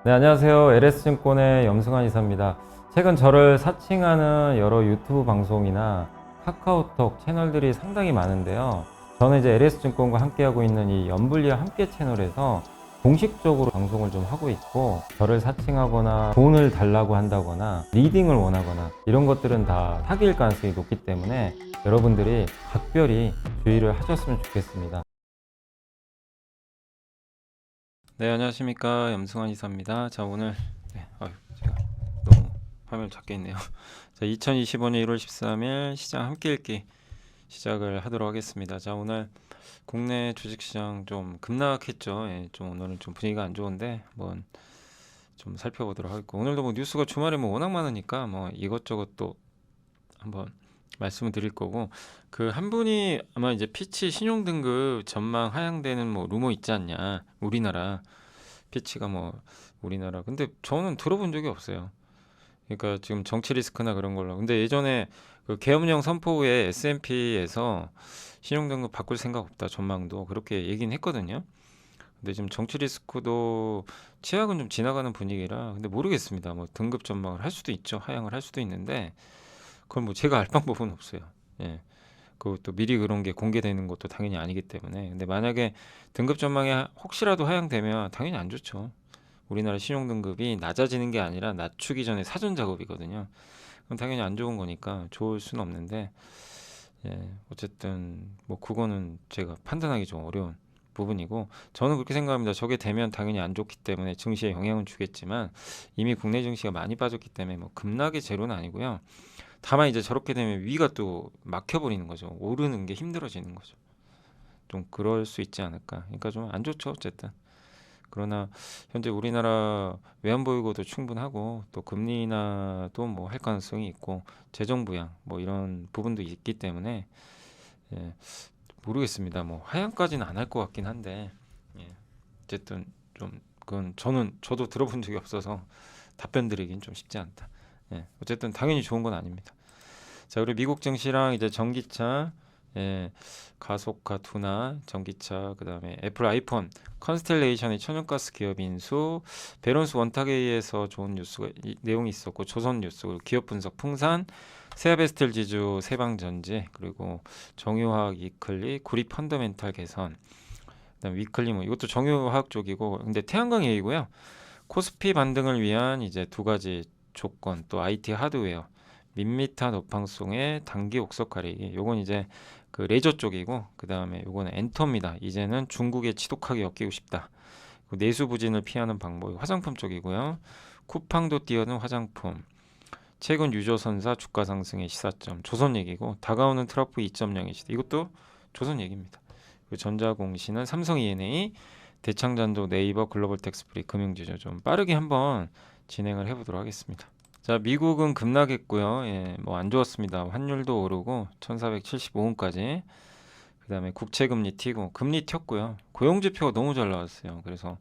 네, 안녕하세요. LS증권의 염승환 이사입니다. 최근 저를 사칭하는 여러 유튜브 방송이나 카카오톡 채널들이 상당히 많은데요. 저는 이제 LS증권과 함께하고 있는 이 연불리와 함께 채널에서 공식적으로 방송을 좀 하고 있고, 저를 사칭하거나 돈을 달라고 한다거나 리딩을 원하거나 이런 것들은 다 사기일 가능성이 높기 때문에 여러분들이 각별히 주의를 하셨으면 좋겠습니다. 네, 안녕하십니까. 염승환 이사입니다. 자, 오늘 제가 너무 화면을 작게 했네요. 자, 2025년 1월 13일 시장 함께 읽기 시작을 하도록 하겠습니다. 자, 오늘 국내 주식시장 좀 급락했죠. 예, 좀 오늘은 좀 분위기가 안 좋은데 한번 좀 살펴보도록 하겠고, 오늘도 뭐 뉴스가 주말에 뭐 워낙 많으니까 뭐 이것저것 또 한번 말씀을 드릴 거고, 그 한 분이 아마 이제 피치 신용등급 전망 하향되는 뭐 루머 있지 않냐, 우리나라 피치가 뭐 우리나라. 근데 저는 들어본 적이 없어요. 그러니까 지금 정치 리스크나 그런 걸로. 근데 예전에 그 계엄령 선포 후에 S&P에서 신용등급 바꿀 생각 없다 전망도 그렇게 얘기는 했거든요. 근데 지금 정치 리스크도 최악은 좀 지나가는 분위기라, 근데 모르겠습니다. 뭐 등급 전망을 할 수도 있죠. 하향을 할 수도 있는데 그건 뭐 제가 알 방법은 없어요. 예. 그것도 미리 그런 게 공개되는 것도 당연히 아니기 때문에. 근데 만약에 등급 전망이 혹시라도 하향되면 당연히 안 좋죠. 우리나라 신용등급이 낮아지는 게 아니라 낮추기 전에 사전 작업이거든요. 그럼 당연히 안 좋은 거니까 좋을 수는 없는데, 예, 어쨌든 뭐 그거는 제가 판단하기 좀 어려운 부분이고, 저는 그렇게 생각합니다. 저게 되면 당연히 안 좋기 때문에 증시에 영향은 주겠지만, 이미 국내 증시가 많이 빠졌기 때문에 뭐 급락의 제로는 아니고요. 다만 이제 저렇게 되면 위가 또 막혀버리는 거죠. 오르는 게 힘들어지는 거죠. 좀 그럴 수 있지 않을까. 그러니까 좀 안 좋죠, 어쨌든. 그러나 현재 우리나라 외환 보유고도 충분하고, 또 금리 인하도 뭐 할 가능성이 있고, 재정 부양 뭐 이런 부분도 있기 때문에, 예, 모르겠습니다. 뭐 하향까지는 안 할 것 같긴 한데, 예, 어쨌든 좀 그건 저도 들어본 적이 없어서 답변 드리긴 좀 쉽지 않다. 예, 어쨌든 당연히 좋은 건 아닙니다. 자, 그리고 미국 증시랑 이제 전기차, 예, 가속화 투나 전기차, 그다음에 애플 아이폰, 컨스텔레이션의 천연가스 기업 인수, 베론스 원탁에 의해서 좋은 뉴스가 내용이 있었고, 조선 뉴스, 그리고 기업 분석 풍산, 세아베스텔 지주 세방전지, 그리고 정유화학 이클리, 구리 펀더멘탈 개선, 그다음 위클리 뭐 이것도 정유화학 쪽이고, 근데 태양광 얘기고요. 코스피 반등을 위한 이제 두 가지 조건, 또 IT 하드웨어, 밋밋한 업황송의 단기 옥석 가리기. 요건 이제 그 레저 쪽이고, 그 다음에 요거는 엔터입니다. 이제는 중국에 지독하게 엮이고 싶다. 내수 부진을 피하는 방법이 화장품 쪽이고요. 쿠팡도 뛰어든 화장품. 최근 유조선사 주가 상승의 시사점. 조선 얘기고, 다가오는 트러프 2.0의 시대. 이것도 조선 얘기입니다. 그리고 전자공시는 삼성 E&A, 대창전도 네이버 글로벌 텍스프리 금융지주. 좀 빠르게 한번 진행을 해보도록 하겠습니다. 자, 미국은 급락했고요. 예, 뭐 안 좋았습니다. 환율도 오르고 1475원까지. 그다음에 국채금리 튀고 금리 튀었고요. 고용지표가 너무 잘 나왔어요. 그래서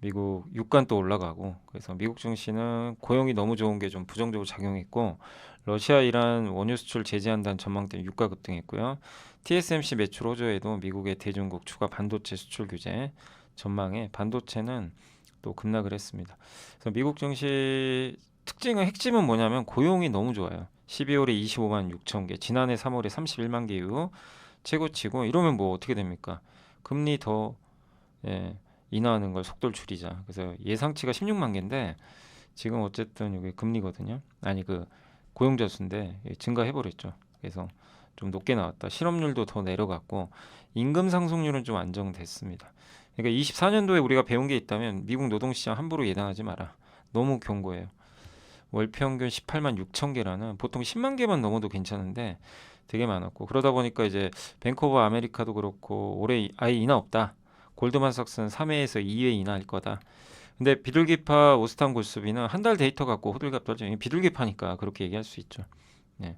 미국 유가는 또 올라가고, 그래서 미국 증시는 고용이 너무 좋은 게 좀 부정적으로 작용했고, 러시아 이란 원유 수출 제재한다는 전망 때문에 유가 급등했고요. TSMC 매출 호조에도 미국의 대중국 추가 반도체 수출 규제 전망에 반도체는 또 급락을 했습니다. 그래서 미국 증시 특징은, 핵심은 뭐냐면 고용이 너무 좋아요. 12월에 25만 6천 개, 지난해 3월에 31만 개 이후 최고치고, 이러면 뭐 어떻게 됩니까? 금리 더, 예, 인하하는 걸 속도를 줄이자. 그래서 예상치가 16만 개인데 지금 어쨌든 이게 금리거든요. 아니 그 고용자 수인데 증가해버렸죠. 그래서 좀 높게 나왔다. 실업률도 더 내려갔고, 임금 상승률은 좀 안정됐습니다. 그러니까 24년도에 우리가 배운 게 있다면, 미국 노동시장 함부로 예단하지 마라. 너무 견고해요. 월평균 18만 6천 개라는, 보통 10만 개만 넘어도 괜찮은데 되게 많았고, 그러다 보니까 이제 뱅크 오브 아메리카도 그렇고 올해 아예 인하 없다. 골드만삭스는 3회에서 2회 인하할 거다. 근데 비둘기파 오스탄 골수비는 한 달 데이터 갖고 호들갑 떨죠. 비둘기파니까 그렇게 얘기할 수 있죠. 네.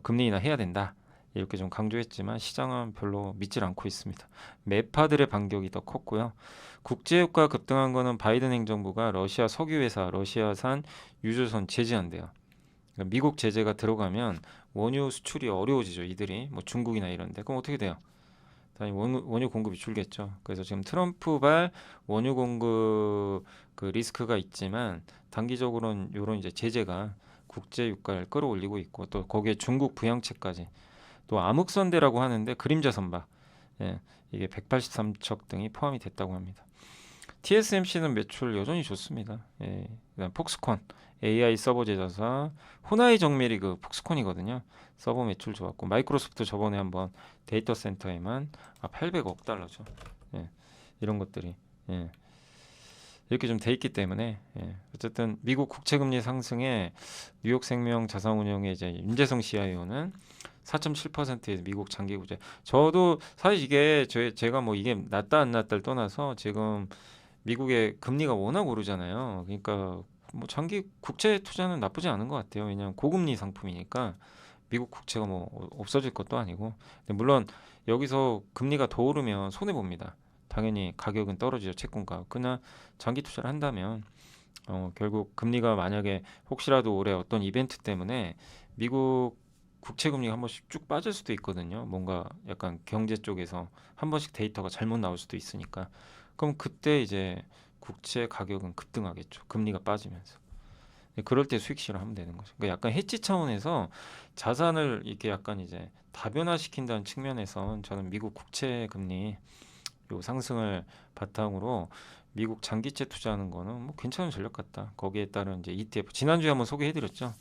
금리 인하 해야 된다. 이렇게 좀 강조했지만 시장은 별로 믿질 않고 있습니다. 매파들의 반격이 더 컸고요. 국제유가 급등한 거는 바이든 행정부가 러시아 석유회사, 러시아산 유조선 제재한대요. 그러니까 미국 제재가 들어가면 원유 수출이 어려워지죠. 이들이 뭐 중국이나 이런데. 그럼 어떻게 돼요? 당연히 원유 공급이 줄겠죠. 그래서 지금 트럼프발 원유 공급 그 리스크가 있지만 단기적으로는 이런 이제 제재가 국제 유가를 끌어올리고 있고 또 거기에 중국 부양책까지 또 암흑선대라고 하는데 그림자 선박 예, 이게 183척 등이 포함이 됐다고 합니다. TSMC는 매출 여전히 좋습니다. 예, 그다음 폭스콘 AI 서버 제조사 호나이 정밀이 그 폭스콘이거든요. 서버 매출 좋았고 마이크로소프트 저번에 한번 데이터 센터에만 800억 달러죠. 예, 이런 것들이 예, 이렇게 좀 돼 있기 때문에 어쨌든 미국 국채 금리 상승에 뉴욕생명 자산운용의 이제 윤재성 CIO는 4.7%의 미국 장기 국채. 저도 사실 이게 제가 뭐 이게 낮다 안 낮다를 떠나서 지금 미국의 금리가 워낙 오르잖아요. 그러니까 뭐 장기 국채 투자는 나쁘지 않은 것 같아요. 왜냐하면 고금리 상품이니까 미국 국채가 뭐 없어질 것도 아니고. 근데 물론 여기서 금리가 더 오르면 손해 봅니다. 당연히 가격은 떨어지죠. 채권가. 그러나 장기 투자를 한다면 결국 금리가 만약에 혹시라도 올해 어떤 이벤트 때문에 미국 국채 금리가 한 번씩 쭉 빠질 수도 있거든요. 뭔가 약간 경제 쪽에서 한 번씩 데이터가 잘못 나올 수도 있으니까. 그럼 그때 이제 국채 가격은 급등하겠죠. 금리가 빠지면서. 그럴 때 수익 실현하면 되는 거죠. 그러니까 약간 해지 차원에서 자산을 이렇게 약간 이제 다변화시킨다는 측면에서 저는 미국 국채 금리 요 상승을 바탕으로 미국 장기채 투자하는 거는 뭐 괜찮은 전략 같다. 거기에 따른 이제 ETF 지난주에 한번 소개해드렸죠.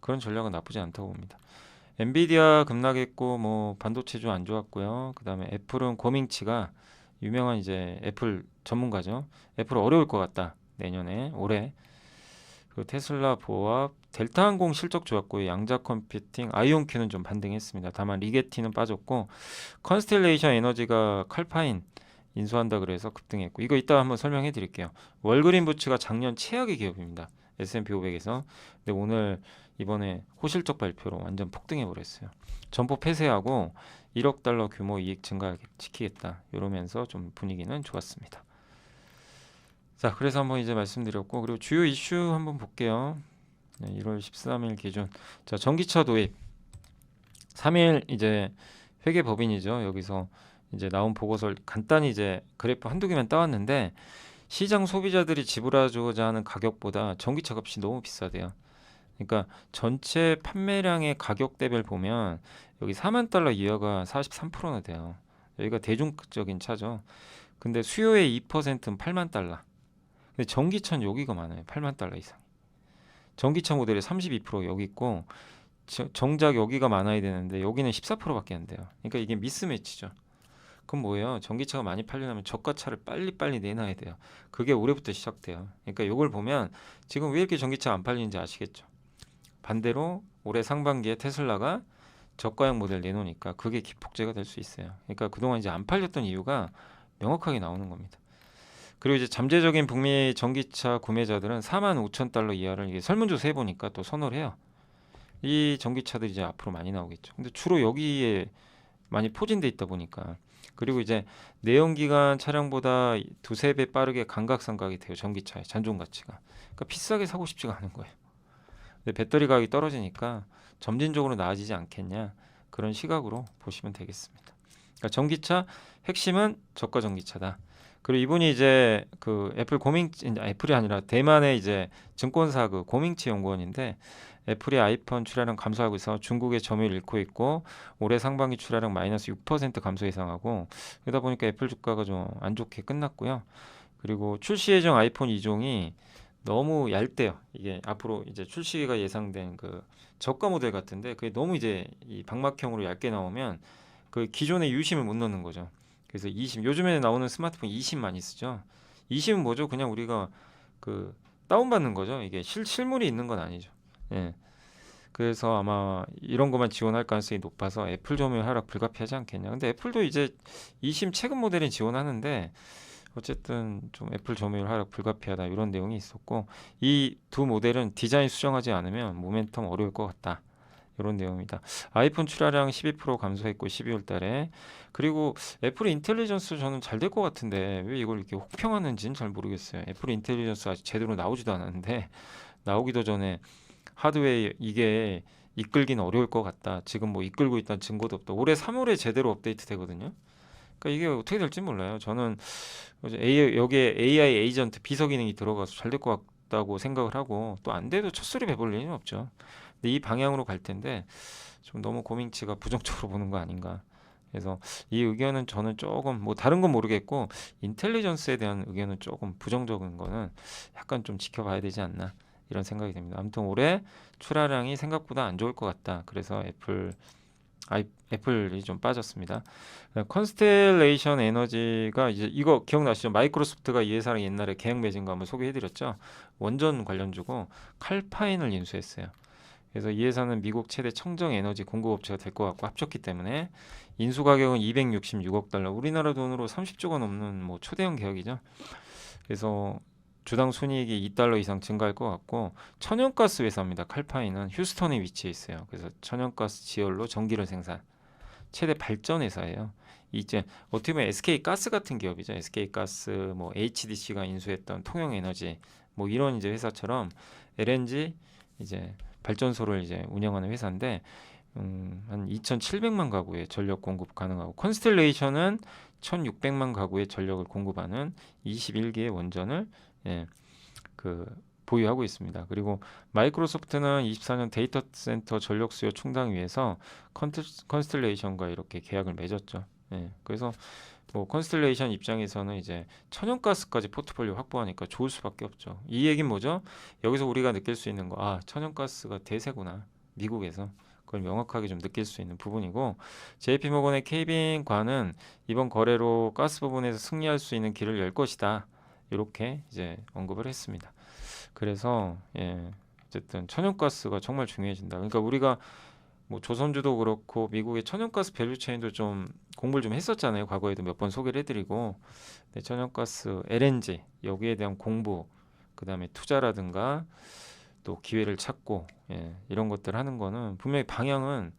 그런 전략은 나쁘지 않다고 봅니다. 엔비디아 급락했고 뭐 반도체주 안 좋았고요. 그다음에 애플은 고밍치가 유명한 이제 애플 전문가죠. 애플 어려울 것 같다. 내년에 올해. 그 테슬라 보합 델타항공 실적 좋았고요. 양자 컴퓨팅 아이온큐는 좀 반등했습니다. 다만 리게티는 빠졌고 컨스텔레이션 에너지가 칼파인 인수한다 그래서 급등했고 이거 이따 한번 설명해 드릴게요. 월그린 부츠가 작년 최악의 기업입니다. S&P 500에서. 근데 오늘 이번에 호실적 발표로 완전 폭등해 버렸어요. 점포 폐쇄하고 1억 달러 규모 이익 증가 지키겠다. 이러면서 좀 분위기는 좋았습니다. 자, 그래서 한번 이제 말씀드렸고 그리고 주요 이슈 한번 볼게요. 1월 13일 기준. 자, 전기차 도입 3일 이제 회계 법인이죠. 여기서 이제 나온 보고서를 간단히 이제 그래프 한두 개만 따왔는데 시장 소비자들이 지불하고자 하는 가격보다 전기차 값이 너무 비싸대요. 그러니까 전체 판매량의 가격 대비를 보면 여기 4만 달러 이하가 43%나 돼요. 여기가 대중적인 차죠. 근데 수요의 2%는 8만 달러. 근데 전기차는 여기가 많아요. 8만 달러 이상. 전기차 모델이 32% 여기 있고 정작 여기가 많아야 되는데 여기는 14%밖에 안 돼요. 그러니까 이게 미스매치죠. 그럼 뭐예요? 전기차가 많이 팔려면 저가차를 빨리빨리 내놔야 돼요. 그게 올해부터 시작돼요. 그러니까 이걸 보면 지금 왜 이렇게 전기차 안 팔리는지 아시겠죠? 반대로 올해 상반기에 테슬라가 저가형 모델 내놓으니까 그게 기폭제가 될 수 있어요. 그러니까 그동안 이제 안 팔렸던 이유가 명확하게 나오는 겁니다. 그리고 이제 잠재적인 북미 전기차 구매자들은 4만 5천 달러 이하를 이게 설문조사 해보니까 또 선호를 해요. 이 전기차들이 이제 앞으로 많이 나오겠죠. 근데 주로 여기에 많이 포진돼 있다 보니까 그리고 이제 내연기관 차량보다 두세 배 빠르게 감각상각이 돼요. 전기차의 잔존 가치가. 그러니까 비싸게 사고 싶지가 않은 거예요. 근데 배터리 가격이 떨어지니까 점진적으로 나아지지 않겠냐 그런 시각으로 보시면 되겠습니다. 그러니까 전기차 핵심은 저가 전기차다. 그리고 이분이 이제 그 애플 애플이 아니라 대만의 이제 증권사 그 고밍치 연구원인데 애플이 아이폰 출하량 감소하고 있어 중국의 점유율 잃고 있고 올해 상반기 출하량 마이너스 6% 감소 예상하고 그러다 보니까 애플 주가가 좀 안 좋게 끝났고요. 그리고 출시 예정 아이폰 2종이 너무 얇대요. 이게 앞으로 이제 출시가 예상된 그 저가 모델 같은데 그게 너무 이제 이 방막형으로 얇게 나오면 그 기존의 유심을 못 넣는 거죠. 그래서 20 요즘에 나오는 스마트폰 20 많이 쓰죠. 20은 뭐죠? 그냥 우리가 그 다운받는 거죠. 이게 실물이 있는 건 아니죠. 예. 그래서 아마 이런 것만 지원할 가능성이 높아서 애플 점유율 하락 불가피하지 않겠냐. 근데 애플도 이제 20 최근 모델은 지원하는데 어쨌든 좀 애플 점유율 하락 불가피하다 이런 내용이 있었고 이 두 모델은 디자인 수정하지 않으면 모멘텀 어려울 것 같다. 이런 내용입니다. 아이폰 출하량 12% 감소했고 12월 달에 그리고 애플 인텔리전스 저는 잘 될 것 같은데 왜 이걸 이렇게 혹평하는지는 잘 모르겠어요. 애플 인텔리전스 아직 제대로 나오지도 않았는데 나오기도 전에 하드웨어 이게 이끌기는 어려울 것 같다. 지금 뭐 이끌고 있다는 증거도 없다. 올해 3월에 제대로 업데이트 되거든요. 그러니까 이게 어떻게 될지 몰라요. 저는 여기에 AI 에이전트 비서 기능이 들어가서 잘 될 것 같다고 생각을 하고 또 안 돼도 첫소리 배볼 리는 없죠. 근데 이 방향으로 갈 텐데 좀 너무 고민치가 부정적으로 보는 거 아닌가. 그래서 이 의견은 저는 조금 뭐 다른 건 모르겠고 인텔리전스에 대한 의견은 조금 부정적인 거는 약간 좀 지켜봐야 되지 않나 이런 생각이 듭니다. 아무튼 올해 출하량이 생각보다 안 좋을 것 같다. 그래서 애플이 좀 빠졌습니다. 컨스텔레이션 에너지가 이제 이거 기억나시죠? 마이크로소프트가 이 회사랑 옛날에 계약 맺은 거 한번 소개해드렸죠. 원전 관련주고 칼파인을 인수했어요. 그래서 이 회사는 미국 최대 청정 에너지 공급업체가 될 것 같고 합쳤기 때문에 인수 가격은 266억 달러, 우리나라 돈으로 30조가 넘는 뭐 초대형 계약이죠. 그래서 주당 순이익이 2달러 이상 증가할 것 같고 천연가스 회사입니다. 칼파인은 휴스턴에 위치해 있어요. 그래서 천연가스 지열로 전기를 생산, 최대 발전 회사예요. 이제 어떻게 보면 SK 가스 같은 기업이죠. SK 가스, 뭐 HDC가 인수했던 통영에너지, 뭐 이런 이제 회사처럼 LNG 이제 발전소를 이제 운영하는 회사인데 한 2,700만 가구에 전력 공급 가능하고 컨스텔레이션은 1,600만 가구에 전력을 공급하는 21개의 원전을 예, 그 보유하고 있습니다. 그리고 마이크로소프트는 24년 데이터 센터 전력 수요 충당 위해서 컨스텔레이션과 이렇게 계약을 맺었죠. 예, 그래서 뭐 컨스텔레이션 입장에서는 이제 천연가스까지 포트폴리오 확보하니까 좋을 수밖에 없죠. 이 얘기는 뭐죠? 여기서 우리가 느낄 수 있는 거, 아, 천연가스가 대세구나. 미국에서. 그걸 명확하게 좀 느낄 수 있는 부분이고 JP모건의 케이빈과는 이번 거래로 가스 부분에서 승리할 수 있는 길을 열 것이다. 이렇게 이제 언급을 했습니다. 그래서 어쨌든 천연가스가 정말 중요해진다. 그러니까 우리가 뭐 조선주도 그렇고 미국의 천연가스 밸류체인도 좀 공부를 좀 했었잖아요. 과거에도 몇 번 소개를 해드리고 네, 천연가스, LNG 여기에 대한 공부, 그 다음에 투자라든가 또 기회를 찾고 이런 것들 하는 거는 분명히 방향은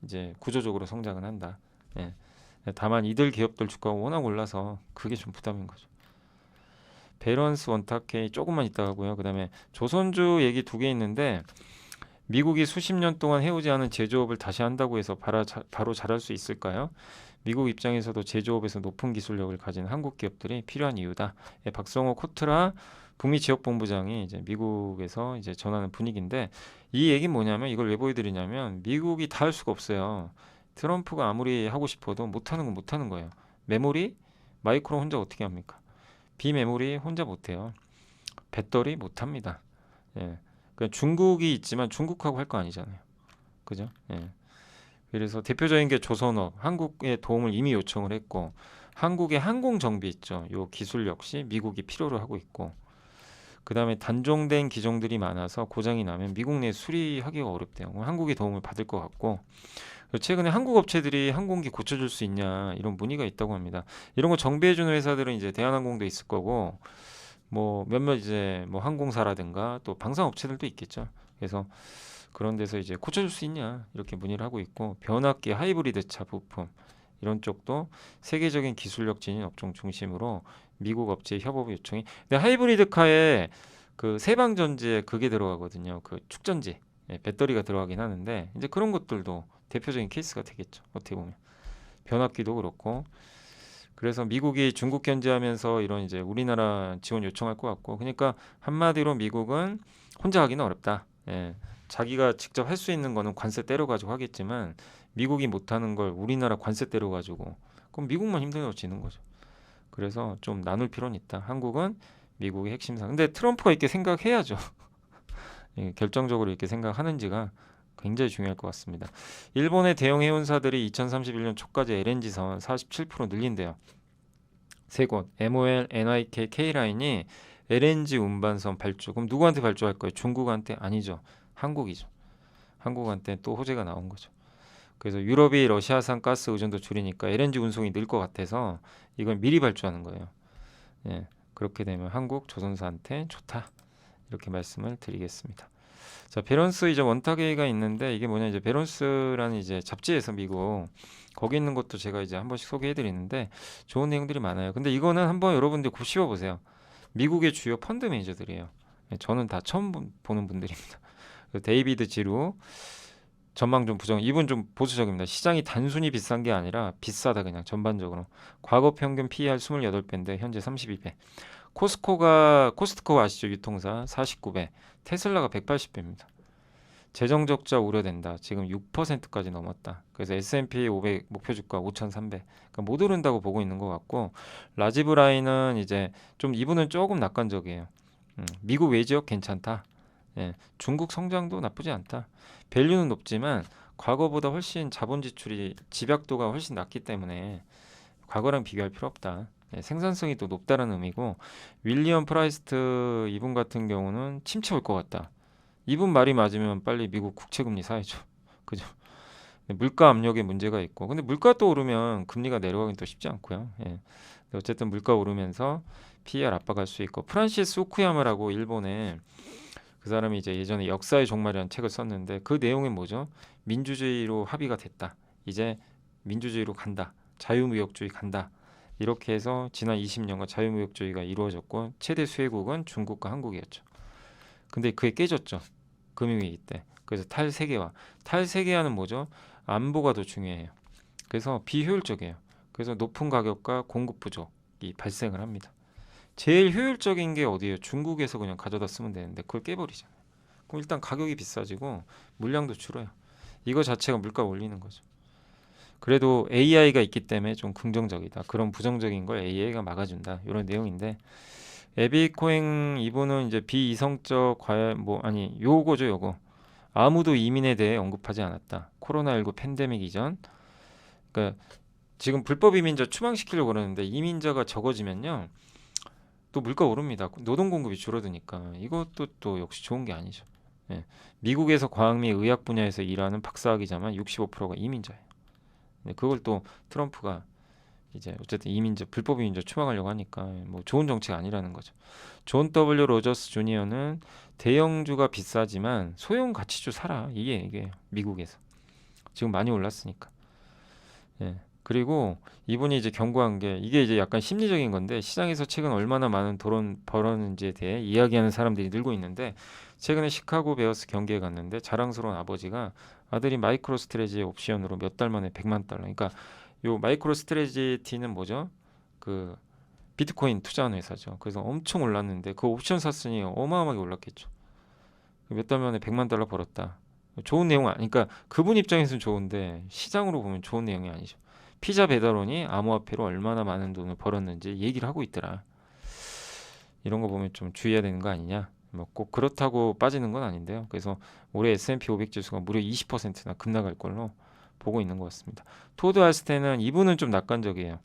이제 구조적으로 성장은 한다. 예. 다만 이들 기업들 주가가 워낙 올라서 그게 좀 부담인 거죠. 베런스 원탁회의 조금만 있다 하고요. 그 다음에 조선주 얘기 두 개 있는데 미국이 수십 년 동안 해오지 않은 제조업을 다시 한다고 해서 바로 잘할 수 있을까요? 미국 입장에서도 제조업에서 높은 기술력을 가진 한국 기업들이 필요한 이유다. 박성호 코트라 북미 지역본부장이 이제 미국에서 이제 전하는 분위기인데 이 얘기는 뭐냐면 이걸 왜 보여드리냐면 미국이 다 할 수가 없어요. 트럼프가 아무리 하고 싶어도 못하는 건 못하는 거예요. 메모리 마이크로 혼자 어떻게 합니까? 비메모리 혼자 못해요. 배터리 못합니다. 예. 그러니까 중국이 있지만 중국하고 할 거 아니잖아요. 그죠? 예. 그래서 대표적인 게 조선업, 한국의 도움을 이미 요청을 했고 한국의 항공 정비 있죠. 요 기술 역시 미국이 필요로 하고 있고 그 다음에 단종된 기종들이 많아서 고장이 나면 미국 내 수리하기가 어렵대요. 한국이 도움을 받을 것 같고 최근에 한국 업체들이 항공기 고쳐줄 수 있냐 이런 문의가 있다고 합니다. 이런 거 정비해주는 회사들은 이제 대한항공도 있을 거고 뭐 몇몇 이제 뭐 항공사라든가 또 방산 업체들도 있겠죠. 그래서 그런 데서 이제 고쳐줄 수 있냐 이렇게 문의를 하고 있고 변압기 하이브리드 차 부품 이런 쪽도 세계적인 기술력 지닌 업종 중심으로 미국 업체 협업 요청이. 근데 하이브리드 카에 그 세방 전지에 그게 들어가거든요. 그 축전지 배터리가 들어가긴 하는데 이제 그런 것들도 대표적인 케이스가 되겠죠. 어떻게 보면 변압기도 그렇고. 그래서 미국이 중국 견제하면서 이런 이제 우리나라 지원 요청할 것 같고, 그러니까 한마디로 미국은 혼자 하기는 어렵다. 예. 자기가 직접 할 수 있는 거는 관세 때려가지고 하겠지만 미국이 못하는 걸 우리나라 관세 때려가지고 그럼 미국만 힘들어지는 거죠. 그래서 좀 나눌 필요는 있다. 한국은 미국의 핵심상. 근데 트럼프가 이렇게 생각해야죠. 예, 결정적으로 이렇게 생각하는지가 굉장히 중요할 것 같습니다. 일본의 대형 해운사들이 2031년 초까지 LNG선 47% 늘린대요. 세 곳, MOL, NIK, K라인이 LNG 운반선 발주. 그럼 누구한테 발주할 거예요? 중국한테? 아니죠. 한국이죠. 한국한테 또 호재가 나온 거죠. 그래서 유럽이 러시아산 가스 의존도 줄이니까 LNG 운송이 늘 것 같아서 이건 미리 발주하는 거예요. 예, 그렇게 되면 한국 조선사한테 좋다. 이렇게 말씀을 드리겠습니다. 자, 베런스 이제 원탁회의가 있는데 이게 뭐냐 이제 베런스라는 이제 잡지에서 미국 거기 있는 것도 제가 이제 한 번씩 소개해 드리는데 좋은 내용들이 많아요. 근데 이거는 한번 여러분들 곱씹어 보세요. 미국의 주요 펀드 매니저들이에요. 저는 다 처음 보는 분들입니다. 데이비드 지루, 전망 좀 부정. 이분 좀 보수적입니다. 시장이 단순히 비싼 게 아니라 비싸다 그냥 전반적으로. 과거 평균 PER 28배인데 현재 32배. 코스트코 아시죠? 유통사 49배. 테슬라가 180배입니다. 재정 적자 우려된다. 지금 6%까지 넘었다. 그래서 S&P 500 목표 주가 5,300. 그러니까 못 오른다고 보고 있는 것 같고 라지브 라인은 이제 좀 이분은 조금 낙관적이에요. 미국 외지역 괜찮다. 예, 중국 성장도 나쁘지 않다. 밸류는 높지만 과거보다 훨씬 자본 지출이 집약도가 훨씬 낮기 때문에 과거랑 비교할 필요 없다. 예, 생산성이 또 높다는 의미고 윌리엄 프라이스트 이분 같은 경우는 침체 올 것 같다. 이분 말이 맞으면 빨리 미국 국채금리 사야죠. 그죠? 물가 압력에 문제가 있고 근데 물가 또 오르면 금리가 내려가긴 또 쉽지 않고요. 예. 근데 어쨌든 물가 오르면서 PER 압박할 수 있고 프란시스 후쿠야마라고 일본의 그 사람이 이제 예전에 역사의 종말이라는 책을 썼는데 그 내용이 뭐죠? 민주주의로 합의가 됐다. 이제 민주주의로 간다. 자유무역주의 간다. 이렇게 해서 지난 20년간 자유무역주의가 이루어졌고 최대 수혜국은 중국과 한국이었죠. 근데 그게 깨졌죠. 금융위기 때. 그래서 탈세계화는 뭐죠? 안보가 더 중요해요. 그래서 비효율적이에요. 그래서 높은 가격과 공급 부족이 발생을 합니다. 제일 효율적인 게 어디예요? 중국에서 그냥 가져다 쓰면 되는데 그걸 깨버리잖아요. 그럼 일단 가격이 비싸지고 물량도 줄어요. 이거 자체가 물가 올리는 거죠. 그래도 AI가 있기 때문에 좀 긍정적이다. 그런 부정적인 걸 AI가 막아준다. 이런 내용인데 에비코잉 이분은 이제 비이성적 과열 뭐 아니 요거죠 요거. 아무도 이민에 대해 언급하지 않았다. 코로나19 팬데믹 이전. 그러니까 지금 불법 이민자 추방시키려고 그러는데 이민자가 적어지면요. 또 물가 오릅니다. 노동 공급이 줄어드니까 이것도 또 역시 좋은 게 아니죠. 예. 미국에서 과학 및 의학 분야에서 일하는 박사학위자만 65%가 이민자예요. 그걸 또 트럼프가 이제 어쨌든 이민자 불법 이민자 추방하려고 하니까 뭐 좋은 정책 아니라는 거죠. 존 W 로저스 주니어는 대형주가 비싸지만 소형 가치주 사라 이게 미국에서 지금 많이 올랐으니까. 예. 그리고 이분이 이제 경고한 게 이게 이제 약간 심리적인 건데 시장에서 최근 얼마나 많은 돈 벌었는지에 대해 이야기하는 사람들이 늘고 있는데 최근에 시카고 베어스 경기에 갔는데 자랑스러운 아버지가 아들이 마이크로 스트레지의 옵션으로 몇 달 만에 100만 달러. 그러니까 요 마이크로 스트레지티는 뭐죠? 그 비트코인 투자하는 회사죠. 그래서 엄청 올랐는데 그 옵션 샀으니 어마어마하게 올랐겠죠. 몇 달 만에 100만 달러 벌었다. 좋은 내용 아니니까 그분 입장에서는 좋은데 시장으로 보면 좋은 내용이 아니죠. 피자 배달원이 암호화폐로 얼마나 많은 돈을 벌었는지 얘기를 하고 있더라. 이런 거 보면 좀 주의해야 되는 거 아니냐. 뭐 꼭 그렇다고 빠지는 건 아닌데요. 그래서 올해 S&P 500 지수가 무려 20%나 급락할 걸로 보고 있는 것 같습니다. 토드 할스텐은 이분은 좀 낙관적이에요.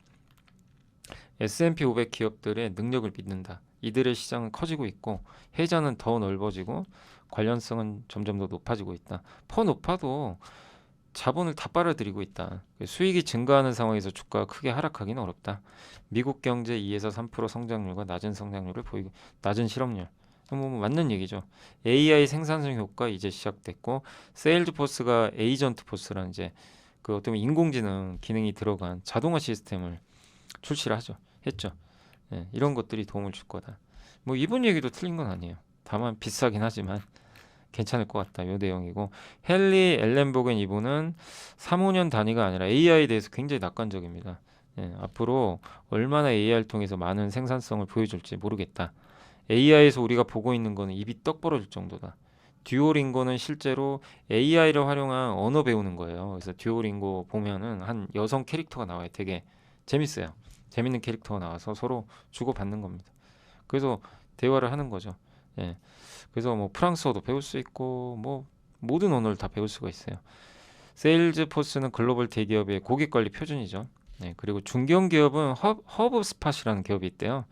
S&P 500 기업들의 능력을 믿는다. 이들의 시장은 커지고 있고 해자는 더 넓어지고 관련성은 점점 더 높아지고 있다. 퍼 높아도 자본을 다 빨아들이고 있다. 수익이 증가하는 상황에서 주가가 크게 하락하기는 어렵다. 미국 경제 2에서 3% 성장률과 낮은 성장률을 보이고 낮은 실업률. 뭐 맞는 얘기죠. AI 생산성 효과 이제 시작됐고 세일즈 포스가 에이전트 포스라는 이제 그 어떻게 보면 인공지능 기능이 들어간 자동화 시스템을 출시를 했죠. 예, 이런 것들이 도움을 줄 거다. 뭐 이분 얘기도 틀린 건 아니에요. 다만 비싸긴 하지만 괜찮을 것 같다. 요 내용이고 헨리 엘렌보겐 이분은 3, 5년 단위가 아니라 AI에 대해서 굉장히 낙관적입니다. 예, 앞으로 얼마나 AI를 통해서 많은 생산성을 보여줄지 모르겠다. AI에서 우리가 보고 있는 거는 입이 떡 벌어질 정도다. 듀오링고는 실제로 AI를 활용한 언어 배우는 거예요. 그래서 듀오링고 보면은 한 여성 캐릭터가 나와요. 되게 재밌어요. 재밌는 캐릭터가 나와서 서로 주고받는 겁니다. 그래서 대화를 하는 거죠. 예. 그래서 뭐 프랑스어도 배울 수 있고 뭐 모든 언어를 다 배울 수가 있어요. 세일즈포스는 글로벌 대기업의 고객 관리 표준이죠. 네, 그리고 중견기업은 허브스팟이라는 기업이 있대요.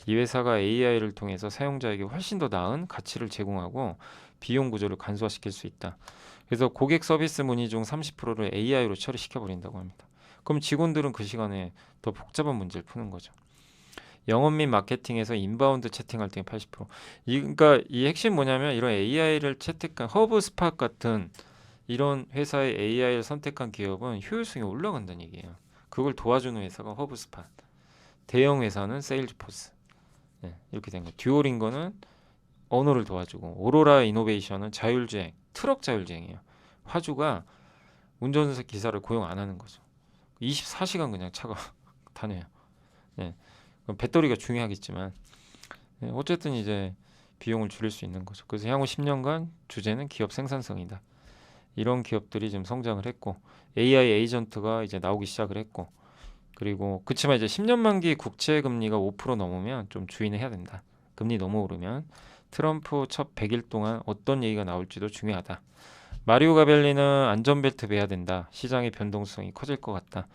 이 회사가 AI를 통해서 사용자에게 훨씬 더 나은 가치를 제공하고 비용 구조를 간소화시킬 수 있다. 그래서 고객 서비스 문의 중 30%를 AI로 처리시켜 버린다고 합니다. 그럼 직원들은 그 시간에 더 복잡한 문제를 푸는 거죠. 영업 및 마케팅에서 인바운드 채팅할 때 80%. 그러니까 이 핵심 뭐냐면 이런 AI를 채택한 허브스팟 같은 이런 회사의 AI를 선택한 기업은 효율성이 올라간다는 얘기예요. 그걸 도와주는 회사가 허브스팟. 대형 회사는 세일즈포스. 네, 이렇게 된 거. 듀오링거는 언어를 도와주고 오로라 이노베이션은 자율주행, 트럭 자율주행이에요. 화주가 운전사 기사를 고용 안 하는 거죠. 24시간 그냥 차가 다녀요. 예. 그럼 배터리가 중요하겠지만 어쨌든 이제 비용을 줄일 수 있는 거죠. 그래서 향후 10년간 주제는 기업 생산성이다. 이런 기업들이 지금 성장을 했고 AI 에이전트가 이제 나오기 시작을 했고 그리고 그치만 이제 10년 만기 국채 금리가 5% 넘으면 좀 주의는 해야 된다. 금리 너무 오르면 트럼프 첫 100일 동안 어떤 얘기가 나올지도 중요하다. 마리오 가벨리는 안전벨트 매야 된다. 시장의 변동성이 커질 것 같다.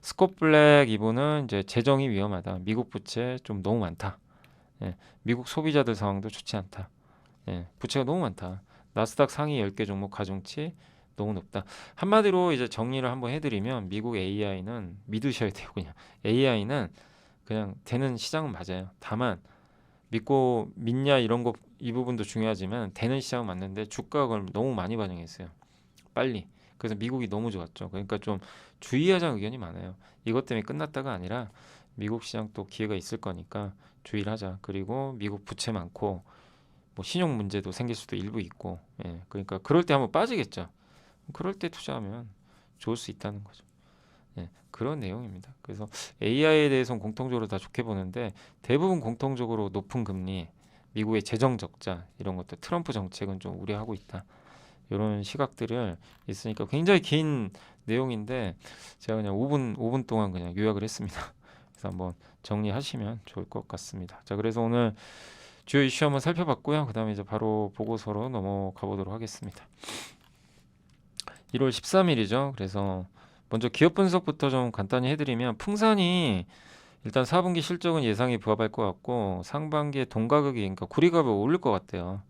스콧 블랙 이분은 이제 재정이 위험하다. 미국 부채 좀 너무 많다. 예, 미국 소비자들 상황도 좋지 않다. 예, 부채가 너무 많다. 나스닥 상위 10개 종목 가중치 너무 높다. 한마디로 이제 정리를 한번 해드리면 미국 AI는 믿으셔야 돼요. 그냥 AI는 그냥 되는 시장은 맞아요. 다만 믿고 믿냐 이런 거 이 부분도 중요하지만 되는 시장은 맞는데 주가가 너무 많이 반영했어요. 빨리. 그래서 미국이 너무 좋았죠. 그러니까 좀 주의하자는 의견이 많아요. 이것 때문에 끝났다가 아니라 미국 시장 또 기회가 있을 거니까 주의를 하자. 그리고 미국 부채 많고 뭐 신용 문제도 생길 수도 일부 있고, 예, 그러니까 그럴 때 한번 빠지겠죠. 그럴 때 투자하면 좋을 수 있다는 거죠. 예, 그런 내용입니다. 그래서 AI에 대해서는 공통적으로 다 좋게 보는데 대부분 공통적으로 높은 금리, 미국의 재정 적자 이런 것들, 트럼프 정책은 좀 우려하고 있다. 이런 시각들을 있으니까 굉장히 긴 내용인데 제가 그냥 5분 동안 그냥 요약을 했습니다. 그래서 한번 정리하시면 좋을 것 같습니다. 자, 그래서 오늘 주요 이슈 한번 살펴봤고요. 그 다음에 이제 바로 보고서로 넘어가 보도록 하겠습니다. 1월 13일이죠. 그래서 먼저 기업 분석부터 좀 간단히 해드리면 풍산이 일단 4분기 실적은 예상에 부합할 것 같고 상반기에 동가격이 그러니까 구리값이 오를 것 같아요.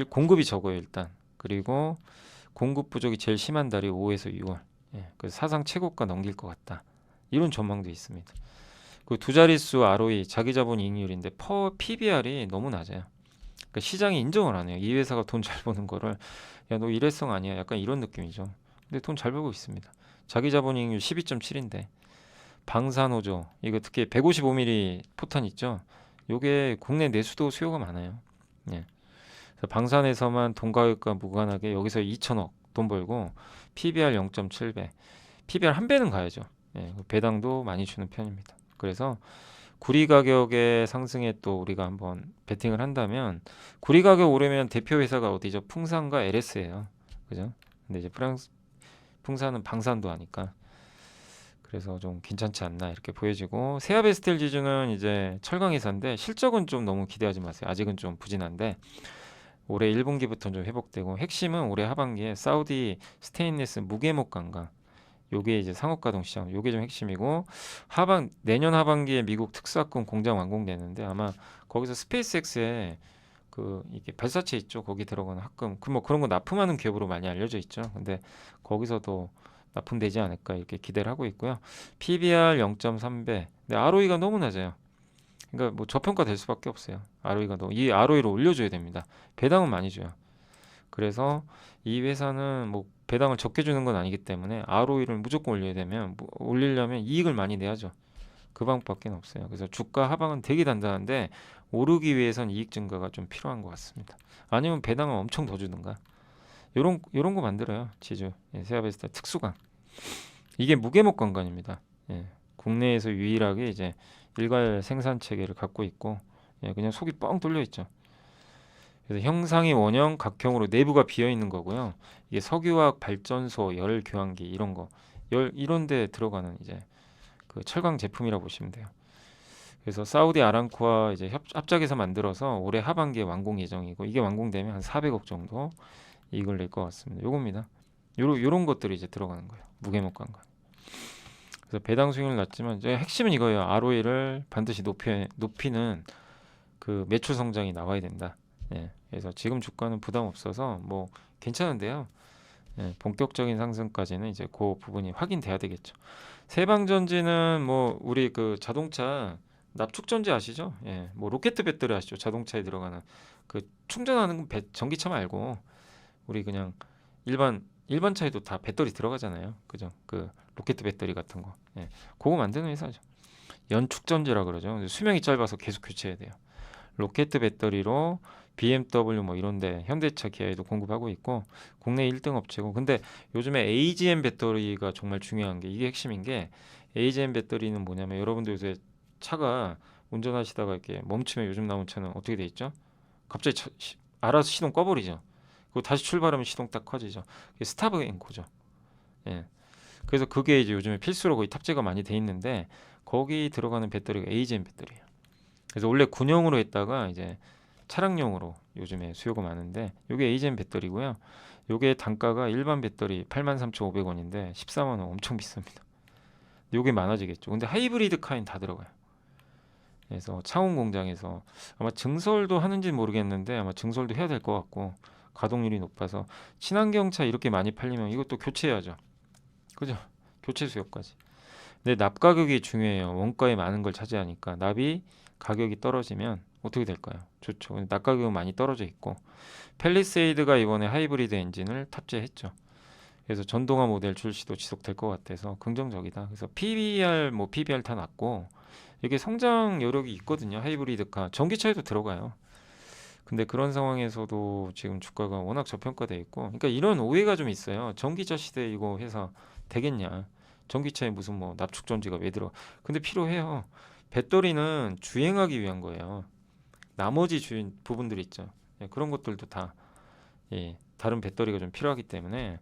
공급이 적어요 일단. 그리고 공급 부족이 제일 심한 달이 5에서 6월. 예, 그래서 사상 최고가 넘길 것 같다. 이런 전망도 있습니다. 그 두 자릿수 ROE 자기자본 이익률인데 PBR이 너무 낮아요. 그러니까 시장이 인정을 안 해요. 이 회사가 돈 잘 버는 거를 야 너 일회성 아니야? 약간 이런 느낌이죠. 근데 돈 잘 벌고 있습니다. 자기자본이익률 12.7인데 방사노조 이거 특히 155mm 포탄 있죠. 요게 국내 내수도 수요가 많아요. 예. 그래서 방산에서만 동가격과 무관하게 여기서 2천억 돈 벌고 PBR 0.7배, PBR 한 배는 가야죠. 예. 배당도 많이 주는 편입니다. 그래서 구리 가격의 상승에 또 우리가 한번 베팅을 한다면 구리 가격 오르면 대표 회사가 어디죠? 풍산과 LS예요. 그죠? 근데 이제 풍산은 방산도 하니까 그래서 좀 괜찮지 않나 이렇게 보여지고 세아베스텔 지주는 이제 철강 회사인데 실적은 좀 너무 기대하지 마세요. 아직은 좀 부진한데 올해 1분기부터 좀 회복되고 핵심은 올해 하반기에 사우디 스테인리스 무게목 관광 요게 이제 상업가동 시장 요게 좀 핵심이고 내년 하반기에 미국 특수학군 공장 완공되는데 아마 거기서 스페이스X에 그 이게 발사체 있죠 거기 들어가는 합금 그 뭐 그런 거 납품하는 기업으로 많이 알려져 있죠. 근데 거기서도 납품되지 않을까 이렇게 기대를 하고 있고요. PBR 0.3배. 근데 ROE가 너무 낮아요. 그러니까 뭐 저평가 될 수밖에 없어요. ROE가 이 ROE를 올려줘야 됩니다. 배당은 많이 줘요. 그래서 이 회사는 뭐 배당을 적게 주는 건 아니기 때문에 ROE를 무조건 올려야 되면 올리려면 이익을 많이 내야죠. 그 방법밖에 없어요. 그래서 주가 하방은 되게 단단한데 오르기 위해선 이익 증가가 좀 필요한 것 같습니다. 아니면 배당을 엄청 더 주든가. 요런 거 만들어요. 지주. 예, 세아베스타 특수강. 이게 무게목 관관입니다. 예, 국내에서 유일하게 이제 일괄 생산 체계를 갖고 있고 예, 그냥 속이 뻥 뚫려 있죠. 그래서 형상이 원형 각형으로 내부가 비어 있는 거고요. 이게 석유화학 발전소, 열 교환기 이런 거, 이런 데 들어가는 이제 그 철강 제품이라고 보시면 돼요. 그래서 사우디 아람코와 이제 합작해서 만들어서 올해 하반기에 완공 예정이고 이게 완공되면 한 400억 정도 이익을 낼 것 같습니다. 요겁니다. 요런 것들이 이제 들어가는 거예요. 무게목 관관. 그래서 배당 수익률 낮지만 이제 핵심은 이거예요. ROE를 반드시 높이는 그 매출 성장이 나와야 된다. 예, 그래서 지금 주가는 부담 없어서 뭐 괜찮은데요. 예, 본격적인 상승까지는 이제 그 부분이 확인돼야 되겠죠. 세방전지는 뭐 우리 그 자동차 납축전지 아시죠? 예, 뭐 로켓 배터리 아시죠? 자동차에 들어가는 그 충전하는 건 전기차 말고 우리 그냥 일반 차에도 다 배터리 들어가잖아요. 그죠? 그 로켓 배터리 같은 거. 예, 그거 만드는 회사죠. 연축전지라 그러죠. 수명이 짧아서 계속 교체해야 돼요. 로켓 배터리로 BMW 뭐 이런데 현대차, 기아에도 공급하고 있고 국내 1등 업체고. 근데 요즘에 AGM 배터리가 정말 중요한 게 이게 핵심인 게 AGM 배터리는 뭐냐면 여러분들 요새 차가 운전하시다가 이렇게 멈추면 요즘 나온 차는 어떻게 돼 있죠? 갑자기 알아서 시동 꺼버리죠. 그리고 다시 출발하면 시동 딱 꺼지죠. 그게 스탑 앤 고죠. 예. 그래서 그게 이제 요즘에 필수로 거의 탑재가 많이 돼 있는데 거기 들어가는 배터리가 AGM 배터리예요. 그래서 원래 군용으로 했다가 이제 차량용으로 요즘에 수요가 많은데 요게 AGM 배터리고요. 요게 단가가 일반 배터리 83,500원인데 14만 원 엄청 비쌉니다. 요게 많아지겠죠. 근데 하이브리드 카인 다 들어가요. 그래서 차원 공장에서 아마 증설도 하는지는 모르겠는데 아마 증설도 해야 될 것 같고 가동률이 높아서 친환경차 이렇게 많이 팔리면 이것도 교체해야죠. 그죠? 교체 수요까지. 근데 납 가격이 중요해요. 원가에 많은 걸 차지하니까 납이 가격이 떨어지면 어떻게 될까요? 좋죠. 근데 납 가격은 많이 떨어져 있고 팰리세이드가 이번에 하이브리드 엔진을 탑재했죠. 그래서 전동화 모델 출시도 지속될 것 같아서 긍정적이다. 그래서 PBR 뭐 PBR 다 낮고 이게 성장 여력이 있거든요. 하이브리드카 전기차에도 들어가요. 근데 그런 상황에서도 지금 주가가 워낙 저평가돼 있고, 그러니까 이런 오해가 좀 있어요. 전기차 시대에 이거 회사 되겠냐? 전기차에 무슨 뭐 납축 전지가 왜 들어? 근데 필요해요. 배터리는 주행하기 위한 거예요. 나머지 주행 부분들 있죠. 예, 그런 것들도 다 예, 다른 배터리가 좀 필요하기 때문에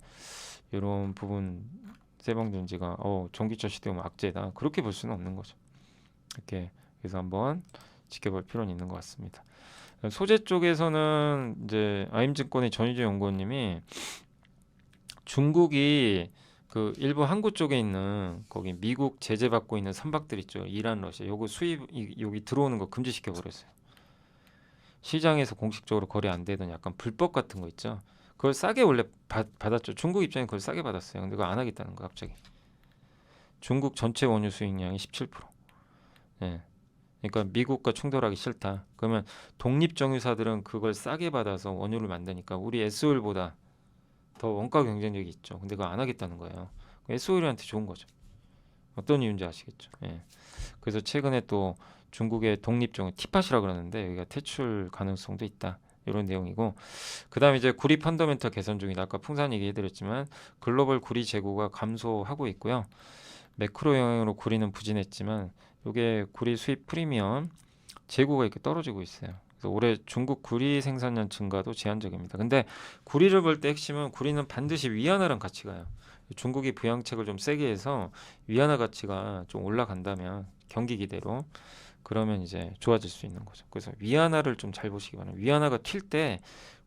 이런 부분 세방 전지가 전기차 시대에 오면 악재다. 그렇게 볼 수는 없는 거죠. 이렇게 그래서 한번 지켜볼 필요는 있는 것 같습니다. 소재 쪽에서는 이제 아임증권의 전희재 연구원님이 중국이 그 일부 항구 쪽에 있는 거기 미국 제재받고 있는 선박들 있죠. 이란, 러시아 요거 수입 여기 들어오는 거 금지시켜 버렸어요. 시장에서 공식적으로 거래 안 되던 약간 불법 같은 거 있죠. 그걸 싸게 원래 받았죠. 중국 입장에 그걸 싸게 받았어요. 근데 그거 안 하겠다는 거 갑자기. 중국 전체 원유 수입량이 17%. 예. 그러니까 미국과 충돌하기 싫다. 그러면 독립 정유사들은 그걸 싸게 받아서 원유를 만드니까 우리 S-오일보다 더 원가 경쟁력이 있죠. 근데 그거 안 하겠다는 거예요. S-오일한테 좋은 거죠. 어떤 이유인지 아시겠죠? 예. 그래서 최근에 또 중국의 독립 정유 티팟이라 그러는데 여기가 퇴출 가능성도 있다. 이런 내용이고 그다음에 이제 구리 펀더멘털 개선 중이다. 아까 풍산 얘기해드렸지만 글로벌 구리 재고가 감소하고 있고요. 매크로 영향으로 구리는 부진했지만 이게 구리 수입 프리미엄 재고가 이렇게 떨어지고 있어요. 그래서 올해 중국 구리 생산량 증가도 제한적입니다. 근데 구리를 볼 때 핵심은 구리는 반드시 위안화랑 같이 가요. 중국이 부양책을 좀 세게 해서 위안화 가치가 좀 올라간다면 경기 기대로 그러면 이제 좋아질 수 있는 거죠. 그래서 위안화를 좀 잘 보시기 바랍니다. 위안화가 튈 때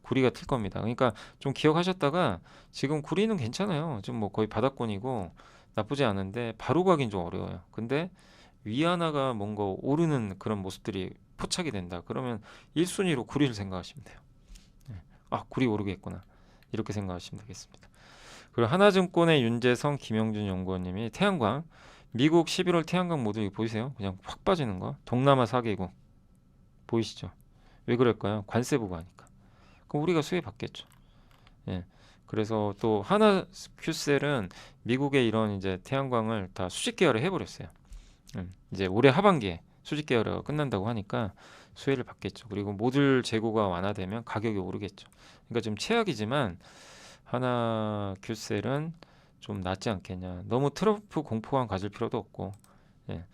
구리가 튈 겁니다. 그러니까 좀 기억하셨다가 지금 구리는 괜찮아요. 지금 뭐 거의 바닥권이고 나쁘지 않은데 바로 가긴 좀 어려워요. 근데 위안화가 뭔가 오르는 그런 모습들이 포착이 된다. 그러면 1순위로 구리를 생각하시면 돼요. 네. 아, 구리 오르겠구나. 이렇게 생각하시면 되겠습니다. 그리고 하나증권의 윤재성, 김영준 연구원님이 태양광 미국 11월 태양광 모델 보이세요? 그냥 확 빠지는 거. 동남아 4개국 보이시죠? 왜 그럴까요? 관세 부과하니까. 그럼 우리가 수혜 받겠죠. 예. 그래서 또 하나 큐셀은 미국의 이런 이제 태양광을 다 수직 계열화 해버렸어요. 이제 올해 하반기에 수직 계열화가 끝난다고 하니까 수혜를 받겠죠. 그리고 모듈 재고가 완화되면 가격이 오르겠죠. 그러니까 좀 최악이지만 하나 큐셀은 좀 낫지 않겠냐. 너무 트럼프 공포감 가질 필요도 없고, 예.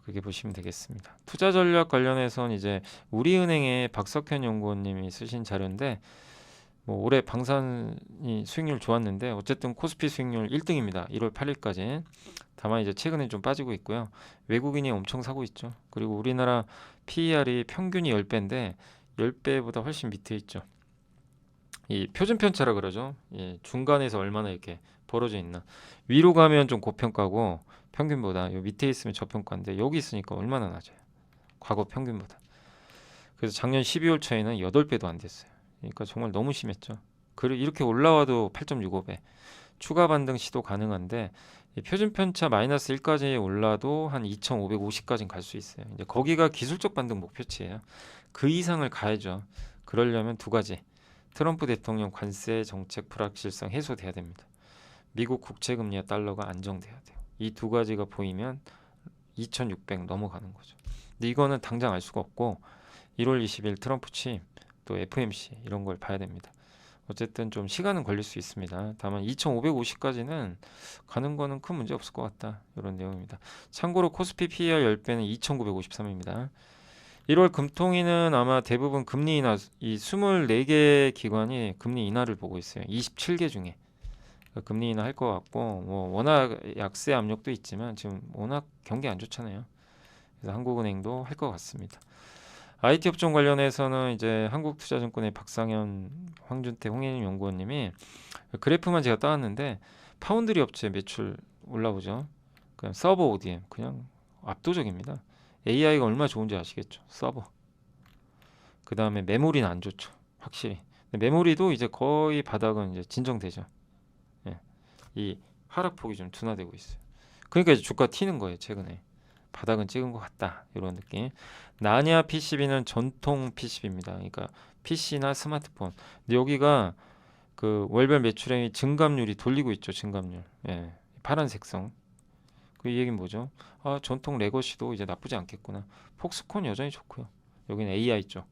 그렇게 보시면 되겠습니다. 투자 전략 관련해서는 이제 우리은행의 박석현 연구원님이 쓰신 자료인데, 뭐 올해 방산이 수익률 좋았는데 어쨌든 코스피 수익률 1등입니다. 1월 8일까지. 다만 이제 최근에 좀 빠지고 있고요. 외국인이 엄청 사고 있죠. 그리고 우리나라 PER이 평균이 10배인데 10배보다 훨씬 밑에 있죠. 이 표준 편차라 그러죠. 예, 중간에서 얼마나 이렇게 벌어져 있나. 위로 가면 좀 고평가고 평균보다 요 밑에 있으면 저평가인데 여기 있으니까 얼마나 낮아요. 과거 평균보다. 그래서 작년 12월 초에는 8배도 안 됐어요. 그러니까 정말 너무 심했죠. 그리고 이렇게 올라와도 8.65배. 추가 반등 시도 가능한데 이 표준 편차 마이너스 1까지 올라도 한 2,550까지는 갈 수 있어요. 이제 거기가 기술적 반등 목표치예요. 그 이상을 가야죠. 그러려면 두 가지. 트럼프 대통령 관세 정책 불확실성 해소돼야 됩니다. 미국 국채 금리와 달러가 안정돼야 돼요. 이 두 가지가 보이면 2,600 넘어가는 거죠. 근데 이거는 당장 알 수가 없고 1월 20일 트럼프 취임 또 FMC 이런 걸 봐야 됩니다. 어쨌든 좀 시간은 걸릴 수 있습니다. 다만 2550까지는 가는 거는 큰 문제 없을 것 같다. 이런 내용입니다. 참고로 코스피 PER 10배는 2953입니다. 1월 금통위는 아마 대부분 금리 인하, 이 24개 기관이 금리 인하를 보고 있어요. 27개 중에. 금리 인하 할 것 같고, 뭐 워낙 약세 압력도 있지만 지금 워낙 경기 안 좋잖아요. 그래서 한국은행도 할 것 같습니다. IT 업종 관련해서는 이제 한국투자증권의 박상현, 황준태, 홍혜림 연구원님이 그래프만 제가 따왔는데 파운드리 업체 매출 올라오죠. 그냥 서버 ODM 그냥 압도적입니다. AI가 얼마나 좋은지 아시겠죠. 서버. 그 다음에 메모리는 안 좋죠. 확실히. 근데 메모리도 이제 거의 바닥은 이제 진정되죠. 예. 이 하락폭이 좀 둔화되고 있어요. 그러니까 이제 주가 튀는 거예요. 최근에. 바닥은 찍은 것 같다. 이런 느낌. 나냐 PCB는 전통 PCB입니다. 그러니까 PC나 스마트폰. 근데 여기가 그 월별 매출의 증감률이 돌리고 있죠. 증감률. 예. 파란색성. 그 얘기는 뭐죠? 아, 전통 레거시도 이제 나쁘지 않겠구나. 폭스콘 여전히 좋고요. 여기는 AI 쪽.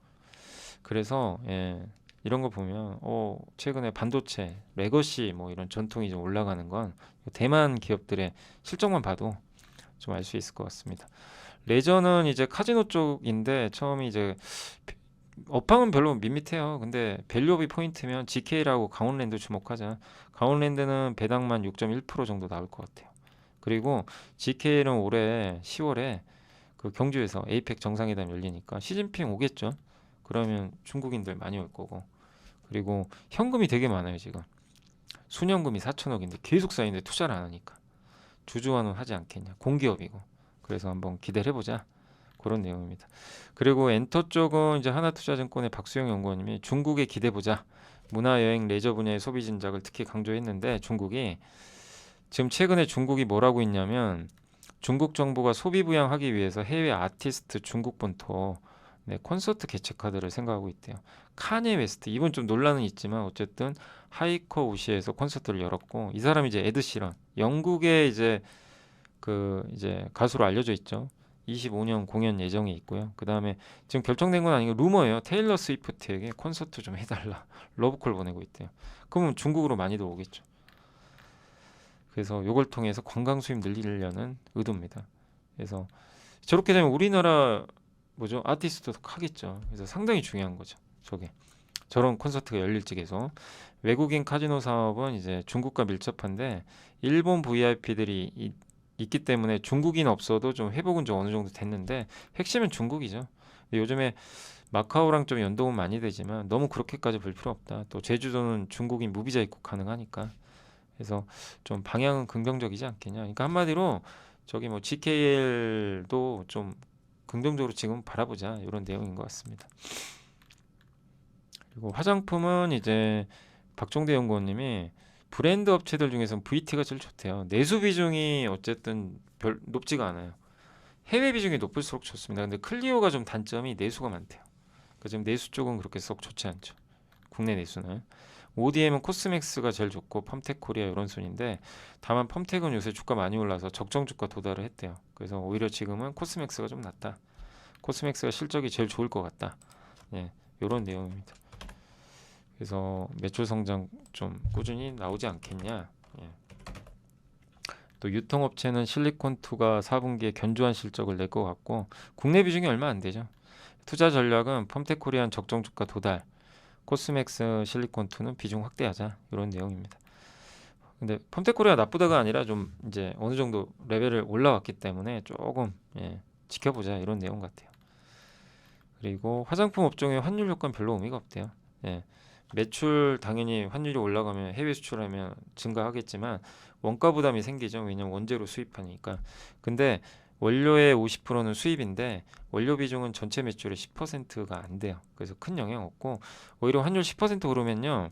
그래서 예. 이런 거 보면 최근에 반도체, 레거시 뭐 이런 전통이 좀 올라가는 건 대만 기업들의 실적만 봐도 좀 알 수 있을 것 같습니다. 레저는 이제 카지노 쪽인데 처음에 이제 업황은 별로 밋밋해요. 근데 밸류업이 포인트면 GK라고 강원랜드 주목하자. 강원랜드는 배당만 6.1% 정도 나올 것 같아요. 그리고 GK는 올해 10월에 그 경주에서 에이펙 정상회담 열리니까 시진핑 오겠죠. 그러면 중국인들 많이 올 거고. 그리고 현금이 되게 많아요 지금. 순현금이 4천억인데 계속 쌓이는데 투자를 안 하니까. 주주환원 하지 않겠냐. 공기업이고. 그래서 한번 기대를 해보자. 그런 내용입니다. 그리고 엔터 쪽은 이제 하나투자증권의 박수영 연구원님이 중국에 기대보자. 문화여행 레저 분야의 소비 진작을 특히 강조했는데 중국이 지금 최근에 중국이 뭐라고 했냐면 중국 정부가 소비 부양하기 위해서 해외 아티스트 중국 본토 콘서트 개최 카드를 생각하고 있대요. 카니 웨스트 이분 좀 논란은 있지만 어쨌든 하이커 우시에서 콘서트를 열었고 이 사람이 이제 에드 시런 영국의 이제 그 이제 가수로 알려져 있죠. 25년 공연 예정이 있고요. 그 다음에 지금 결정된 건 아니고 루머예요. 테일러 스위프트에게 콘서트 좀 해달라 러브콜 보내고 있대요. 그러면 중국으로 많이들 오겠죠. 그래서 이걸 통해서 관광 수입 늘리려는 의도입니다. 그래서 저렇게 되면 우리나라 뭐죠 아티스트도 하겠죠. 그래서 상당히 중요한 거죠. 저게 저런 콘서트가 열릴지 계속 외국인 카지노 사업은 이제 중국과 밀접한데 일본 VIP들이 있기 때문에 중국인 없어도 좀 회복은 좀 어느 정도 됐는데 핵심은 중국이죠. 근데 요즘에 마카오랑 좀 연동은 많이 되지만 너무 그렇게까지 볼 필요 없다. 또 제주도는 중국인 무비자 입국 가능하니까 그래서 좀 방향은 긍정적이지 않겠냐. 그러니까 한마디로 저기 뭐 GKL도 좀 긍정적으로 지금 바라보자 이런 내용인 것 같습니다. 그리고 화장품은 이제 박종대 연구원님이 브랜드 업체들 중에서는 VT가 제일 좋대요. 내수 비중이 어쨌든 별 높지가 않아요. 해외 비중이 높을수록 좋습니다. 근데 클리오가 좀 단점이 내수가 많대요. 그러니까 지금 내수 쪽은 그렇게 썩 좋지 않죠. 국내 내수는. ODM은 코스맥스가 제일 좋고 펌텍코리아 이런 순인데 다만 펌텍은 요새 주가 많이 올라서 적정 주가 도달을 했대요. 그래서 오히려 지금은 코스맥스가 좀 낫다. 코스맥스가 실적이 제일 좋을 것 같다. 예, 이런 내용입니다. 그래서 매출 성장 좀 꾸준히 나오지 않겠냐. 예. 또 유통업체는 실리콘2가 4분기에 견조한 실적을 낼 것 같고 국내 비중이 얼마 안 되죠. 투자 전략은 펌텍코리안 적정 주가 도달, 코스맥스 실리콘2는 비중 확대하자 이런 내용입니다. 근데 펌텍코리아 나쁘다가 아니라 좀 이제 어느 정도 레벨을 올라왔기 때문에 조금 지켜보자 이런 내용 같아요. 그리고 화장품 업종의 환율 효과는 별로 의미가 없대요. 예. 매출 당연히 환율이 올라가면 해외 수출하면 증가하겠지만 원가 부담이 생기죠. 왜냐면 원재료 수입하니까. 근데 원료의 50%는 수입인데 원료 비중은 전체 매출의 10%가 안 돼요. 그래서 큰 영향 없고 오히려 환율 10% 오르면요.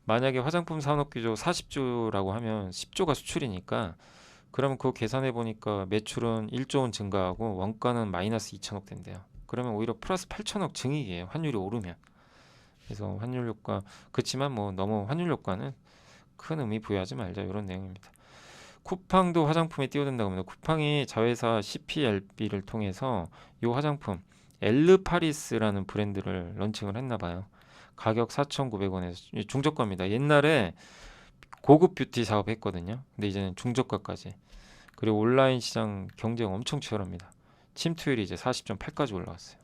만약에 화장품 산업규조 40조라고 하면 10조가 수출이니까 그러면 그거 계산해 보니까 매출은 1조 원 증가하고 원가는 마이너스 2천억 된대요. 그러면 오히려 플러스 8천억 증이익이에요. 환율이 오르면. 그래서 환율 효과 그렇지만 뭐 너무 환율 효과는 큰 의미 부여하지 말자 이런 내용입니다. 쿠팡도 화장품에 뛰어든다고 합니다. 쿠팡이 자회사 CPLB를 통해서 이 화장품 엘르파리스라는 브랜드를 런칭을 했나 봐요. 가격 4,900원에서 중저가입니다. 옛날에 고급 뷰티 사업했거든요. 근데 이제는 중저가까지. 그리고 온라인 시장 경쟁 엄청 치열합니다. 침투율이 이제 40.8까지 올라왔어요.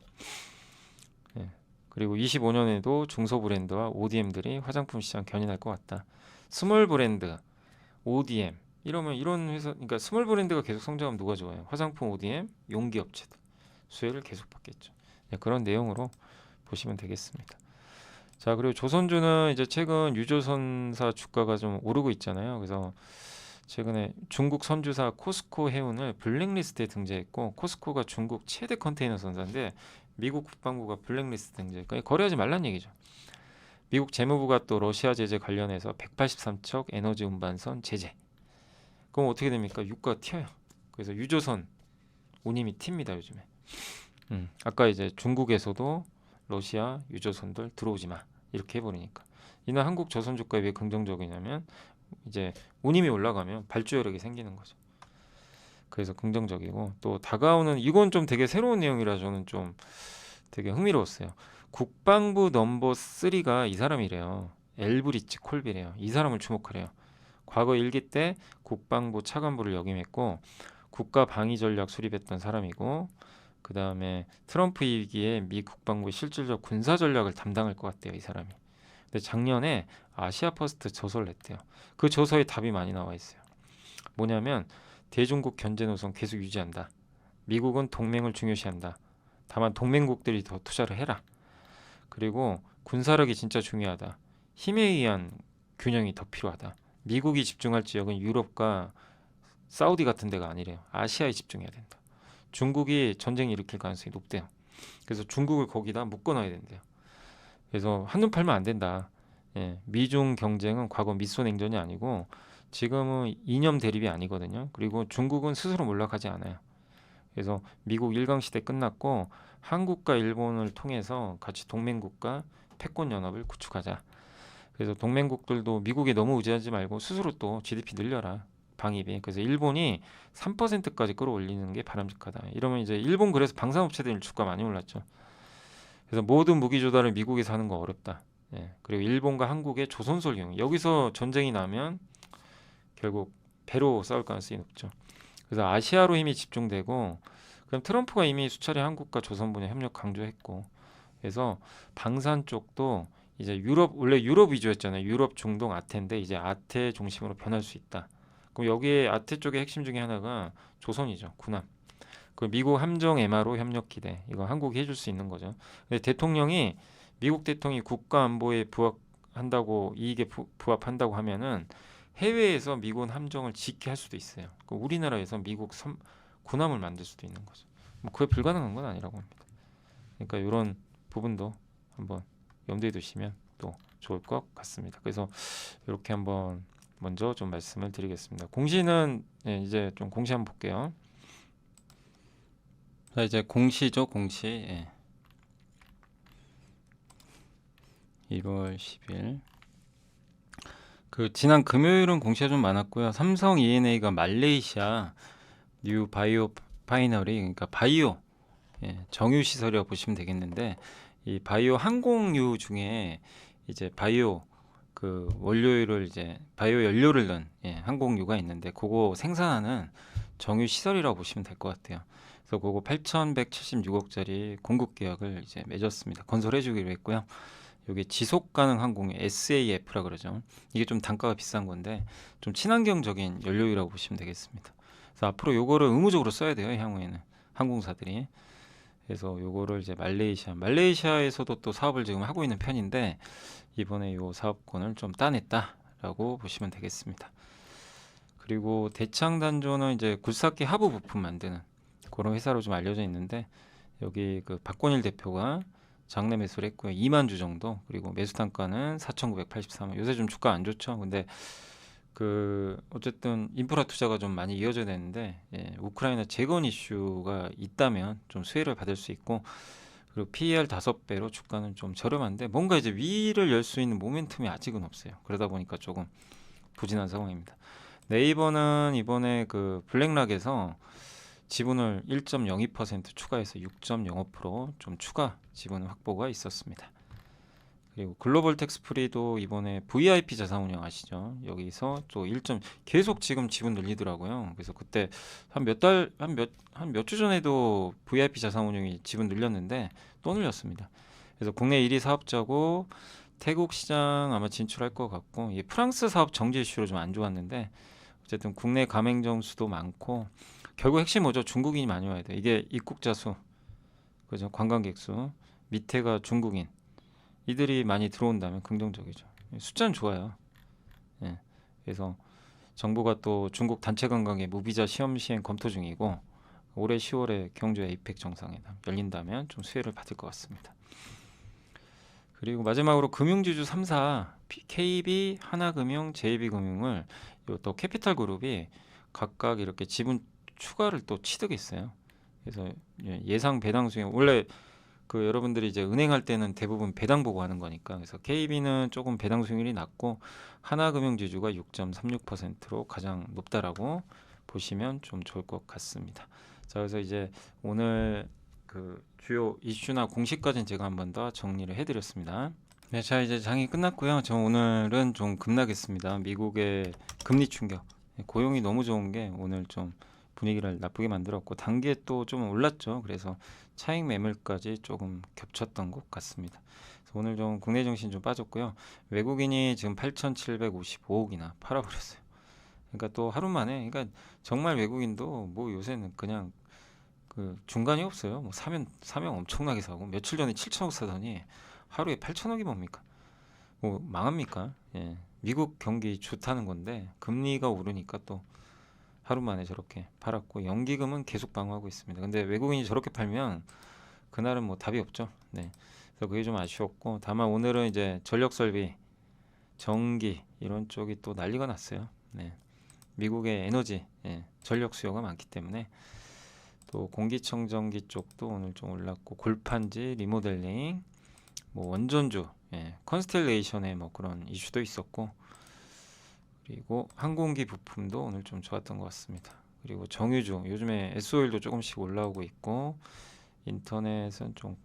예. 그리고 25년에도 중소 브랜드와 ODM들이 화장품 시장 견인할 것 같다. 스몰 브랜드, ODM 이러면 이런 회사, 그러니까 스몰 브랜드가 계속 성장하면 누가 좋아요? 화장품 ODM, 용기 업체들 수혜를 계속 받겠죠. 네, 그런 내용으로 보시면 되겠습니다. 자, 그리고 조선주는 이제 최근 유조선사 주가가 좀 오르고 있잖아요. 그래서 최근에 중국 선주사 코스코 해운을 블랙리스트에 등재했고, 코스코가 중국 최대 컨테이너 선사인데 미국 국방부가 블랙리스트 등재, 그러니까 거래하지 말란 얘기죠. 미국 재무부가 또 러시아 제재 관련해서 183척 에너지 운반선 제재. 그럼 어떻게 됩니까? 유가가 튀어요. 그래서 유조선 운임이 튑니다 요즘에. 아까 이제 중국에서도 러시아 유조선들 들어오지 마 이렇게 해버리니까, 이는 한국 조선 주가에 왜 긍정적이냐면 이제 운임이 올라가면 발주여력이 생기는 거죠. 그래서 긍정적이고, 또 다가오는, 이건 좀 되게 새로운 내용이라 저는 좀 되게 흥미로웠어요. 국방부 넘버 3가 이 사람이래요. 엘브리치 콜비래요. 이 사람을 주목하래요. 과거 1기 때 국방부 차관부를 역임했고 국가 방위 전략 수립했던 사람이고, 그 다음에 트럼프 2기에 미 국방부의 실질적 군사 전략을 담당할 것 같대요, 이 사람이. 근데 작년에 아시아 퍼스트 저서를 냈대요. 그 저서에 답이 많이 나와 있어요. 뭐냐면 대중국 견제 노선 계속 유지한다. 미국은 동맹을 중요시한다. 다만 동맹국들이 더 투자를 해라. 그리고 군사력이 진짜 중요하다. 힘에 의한 균형이 더 필요하다. 미국이 집중할 지역은 유럽과 사우디 같은 데가 아니래요. 아시아에 집중해야 된다. 중국이 전쟁 일으킬 가능성이 높대요. 그래서 중국을 거기다 묶어놔야 된대요. 그래서 한눈 팔면 안 된다. 예, 미중 경쟁은 과거 미소 냉전이 아니고 지금은 이념 대립이 아니거든요. 그리고 중국은 스스로 몰락하지 않아요. 그래서 미국 일강 시대 끝났고 한국과 일본을 통해서 같이 동맹국가 패권 연합을 구축하자. 그래서 동맹국들도 미국에 너무 의지하지 말고 스스로 또 GDP 늘려라. 방위비. 그래서 일본이 3%까지 끌어올리는 게 바람직하다. 이러면 이제 일본, 그래서 방산업체들 주가 많이 올랐죠. 그래서 모든 무기 조달을 미국에서 하는 거 어렵다. 예. 그리고 일본과 한국의 조선솔 경영. 여기서 전쟁이 나면 결국 배로 싸울 가능성이 높죠. 그래서 아시아로 힘이 집중되고, 그럼 트럼프가 이미 수차례 한국과 조선 분야 협력 강조했고, 그래서 방산 쪽도 이제 유럽, 원래 유럽 위주였잖아요. 유럽, 중동, 아태인데 이제 아태 중심으로 변할 수 있다. 그럼 여기에 아태 쪽의 핵심 중에 하나가 조선이죠. 군함. 그 미국 함정 MRO 협력 기대. 이거 한국이 해줄 수 있는 거죠. 근데 대통령이, 미국 대통령이 국가 안보에 부합한다고, 이익에 부합한다고 하면은 해외에서 미군 함정을 짓게 할 수도 있어요. 그 우리나라에서 미국 군함을 만들 수도 있는 거죠. 뭐 그게 불가능한 건 아니라고 합니다. 그러니까 이런 부분도 한번 염두에 두시면 또 좋을 것 같습니다. 그래서 이렇게 한번 먼저 좀 말씀을 드리겠습니다. 공시는 이제 좀 공시 한번 볼게요. 자, 이제 공시죠, 공시. 예. 1월 10일. 그 지난 금요일은 공시가 좀 많았고요. 삼성 E&A가 말레이시아 뉴 바이오 파이너리, 그러니까 바이오, 정유 시설이라고 보시면 되겠는데, 이 바이오 항공유 중에 이제 바이오 그 원료를, 이제 바이오 연료를 넣은 항공유가 있는데 그거 생산하는 정유 시설이라고 보시면 될 것 같아요. 그래서 그거 8,176억짜리 공급 계약을 이제 맺었습니다. 건설해 주기로 했고요. 여기 지속 가능 항공유 SAF라 그러죠. 이게 좀 단가가 비싼 건데 좀 친환경적인 연료유라고 보시면 되겠습니다. 그래서 앞으로 요거를 의무적으로 써야 돼요, 향후에는 항공사들이. 그래서 요거를 이제 말레이시아에서도 또 사업을 지금 하고 있는 편인데 이번에 요 사업권을 좀 따냈다라고 보시면 되겠습니다. 그리고 대창단조는 이제 굴삭기 하부 부품 만드는 그런 회사로 좀 알려져 있는데, 여기 그 박권일 대표가 장내 매수를 했고요. 2만 주 정도. 그리고 매수 단가는 4,983원. 요새 좀 주가 안 좋죠. 근데 그 어쨌든 인프라 투자가 좀 많이 이어져야 되는데, 우크라이나 재건 이슈가 있다면 좀 수혜를 받을 수 있고, 그리고 PER 5배로 주가는 좀 저렴한데 뭔가 이제 위를 열 수 있는 모멘텀이 아직은 없어요. 그러다 보니까 조금 부진한 상황입니다. 네이버는 이번에 그 블랙락에서 지분을 1.02% 추가해서 6.05%좀 추가 지분 확보가 있었습니다. 그리고 글로벌 텍스프리도 이번에 VIP 자산운용 아시죠? 여기서 또 1점 계속 지금 지분 늘리더라고요. 그래서 그때 한 몇 주 전에도 VIP 자산운용이 지분 늘렸는데 또 늘렸습니다. 그래서 국내 1위 사업자고 태국 시장 아마 진출할 것 같고, 이 프랑스 사업 정지 이슈로 좀 안 좋았는데 어쨌든 국내 가맹점 수도 많고, 결국 핵심 뭐죠? 중국인이 많이 와야 돼. 이게 입국자 수, 그죠? 관광객 수, 밑에가 중국인, 이들이 많이 들어온다면 긍정적이죠. 숫자는 좋아요. 예. 그래서 정부가 또 중국 단체 관광의 무비자 시험 시행 검토 중이고, 올해 10월에 경주 에이펙 정상회담 열린다면 좀 수혜를 받을 것 같습니다. 그리고 마지막으로 금융지주 3사 KB, 하나금융, JB금융을 또 캐피탈그룹이 각각 이렇게 지분 추가를 또 취득했어요. 그래서 예상 배당 수익, 원래 그 여러분들이 이제 은행할 때는 대부분 배당 보고 하는 거니까, 그래서 KB는 조금 배당 수익률이 낮고 하나금융지주가 6.36%로 가장 높다라고 보시면 좀 좋을 것 같습니다. 자, 그래서 이제 오늘 그 주요 이슈나 공시까지는 제가 한번 더 정리를 해드렸습니다. 네, 자 이제 장이 끝났고요. 저 오늘은 좀 급락했습니다. 미국의 금리 충격, 고용이 너무 좋은 게 오늘 좀 분위기를 나쁘게 만들었고, 단기에 또 좀 올랐죠. 그래서 차익 매물까지 조금 겹쳤던 것 같습니다. 그래서 오늘 좀 국내 정신 좀 빠졌고요. 외국인이 지금 8,755억이나 팔아버렸어요. 그러니까 또 하루 만에, 그러니까 정말 외국인도 뭐 요새는 그냥 그 중간이 없어요. 뭐 사면 엄청나게 사고, 며칠 전에 7천억 사더니 하루에 8천억이 뭡니까? 뭐 망합니까? 예. 미국 경기 좋다는 건데 금리가 오르니까 또 하루 만에 저렇게 팔았고, 연기금은 계속 방어하고 있습니다. 근데 외국인이 저렇게 팔면 그날은 뭐 답이 없죠. 네. 그래서 그게 좀 아쉬웠고, 다만 오늘은 이제 전력 설비, 전기 이런 쪽이 또 난리가 났어요. 네. 미국의 에너지, 전력 수요가 많기 때문에 또 공기청정기 쪽도 오늘 좀 올랐고, 골판지, 리모델링, 뭐 원전주, 컨스텔레이션의 뭐 그런 이슈도 있었고, 그리고 항공기 부품도 오늘 좀 좋았던 것 같습니다. 그리고 정유주, 요즘에 SO일도 조금씩 올라오고 있고, 인터넷은 좀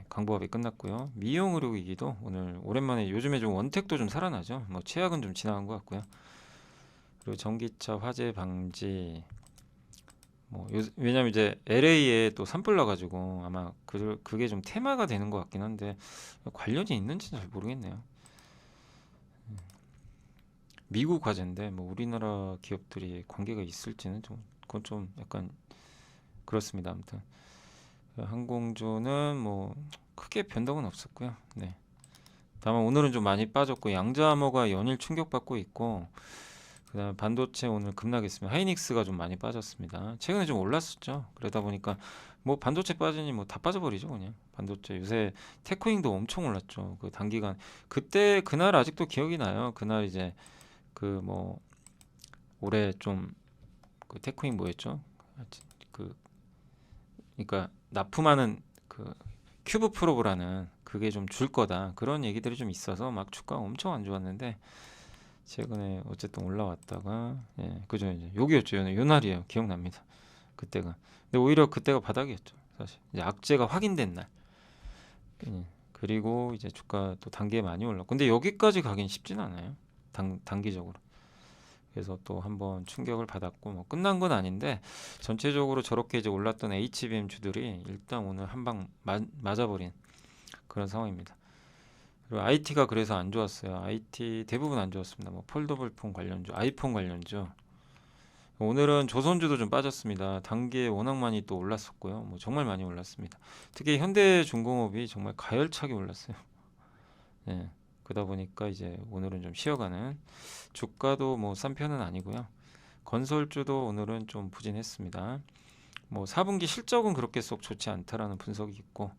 강보합이 끝났고요. 미용 의료기기도 오늘 오랜만에, 요즘에 좀 원택도 좀 살아나죠. 뭐 최악은 좀 지나간 것 같고요. 그리고 전기차 화재 방지, 뭐 왜냐면 이제 LA에 또 산불 나가지고 아마 그게 좀 테마가 되는 것 같긴 한데 관련이 있는지는 잘 모르겠네요. 미국 화재인데 뭐 우리나라 기업들이 관계가 있을지는 좀, 그건 좀 약간 그렇습니다. 아무튼 항공주는 뭐 크게 변동은 없었고요. 네. 다만 오늘은 좀 많이 빠졌고, 양자암호가 연일 충격받고 있고, 그다음에 반도체 오늘 급락했습니다. 하이닉스가 좀 많이 빠졌습니다. 최근에 좀 올랐었죠. 그러다 보니까 뭐 반도체 빠지니 뭐 다 빠져버리죠, 그냥. 반도체 요새 테크윙도 엄청 올랐죠. 그 단기간, 그때 그날 아직도 기억이 나요. 그날 이제 그 뭐 올해 좀 그 테크윙 뭐였죠? 그 그러니까 납품하는 그 큐브 프로브라는 그게 좀 줄 거다, 그런 얘기들이 좀 있어서 막 주가가 엄청 안 좋았는데 최근에 어쨌든 올라왔다가, 그죠, 이제 여기였죠. 요 날이에요. 기억납니다. 그때가. 근데 오히려 그때가 바닥이었죠. 사실 이제 악재가 확인된 날. 그리고 이제 주가 또 단기에 많이 올랐고, 근데 여기까지 가긴 쉽진 않아요. 단기적으로. 그래서 또 한번 충격을 받았고, 뭐 끝난 건 아닌데 전체적으로 저렇게 이제 올랐던 HBM 주들이 일단 오늘 한 방 맞아버린 그런 상황입니다. 그리고 IT가 그래서 안 좋았어요. IT 대부분 안 좋았습니다. 뭐 폴더블폰 관련주, 아이폰 관련주. 오늘은 조선주도 좀 빠졌습니다. 단기에 워낙 많이 또 올랐었고요. 뭐 정말 많이 올랐습니다. 특히 현대중공업이 정말 가열차게 올랐어요. 예. 그러다 보니까 이제 오늘은 좀 쉬어가는, 주가도 뭐 싼 편은 아니고요. 건설주도 오늘은 좀 부진했습니다. 뭐 4분기 실적은 그렇게 썩 좋지 않다라는 분석이 있고,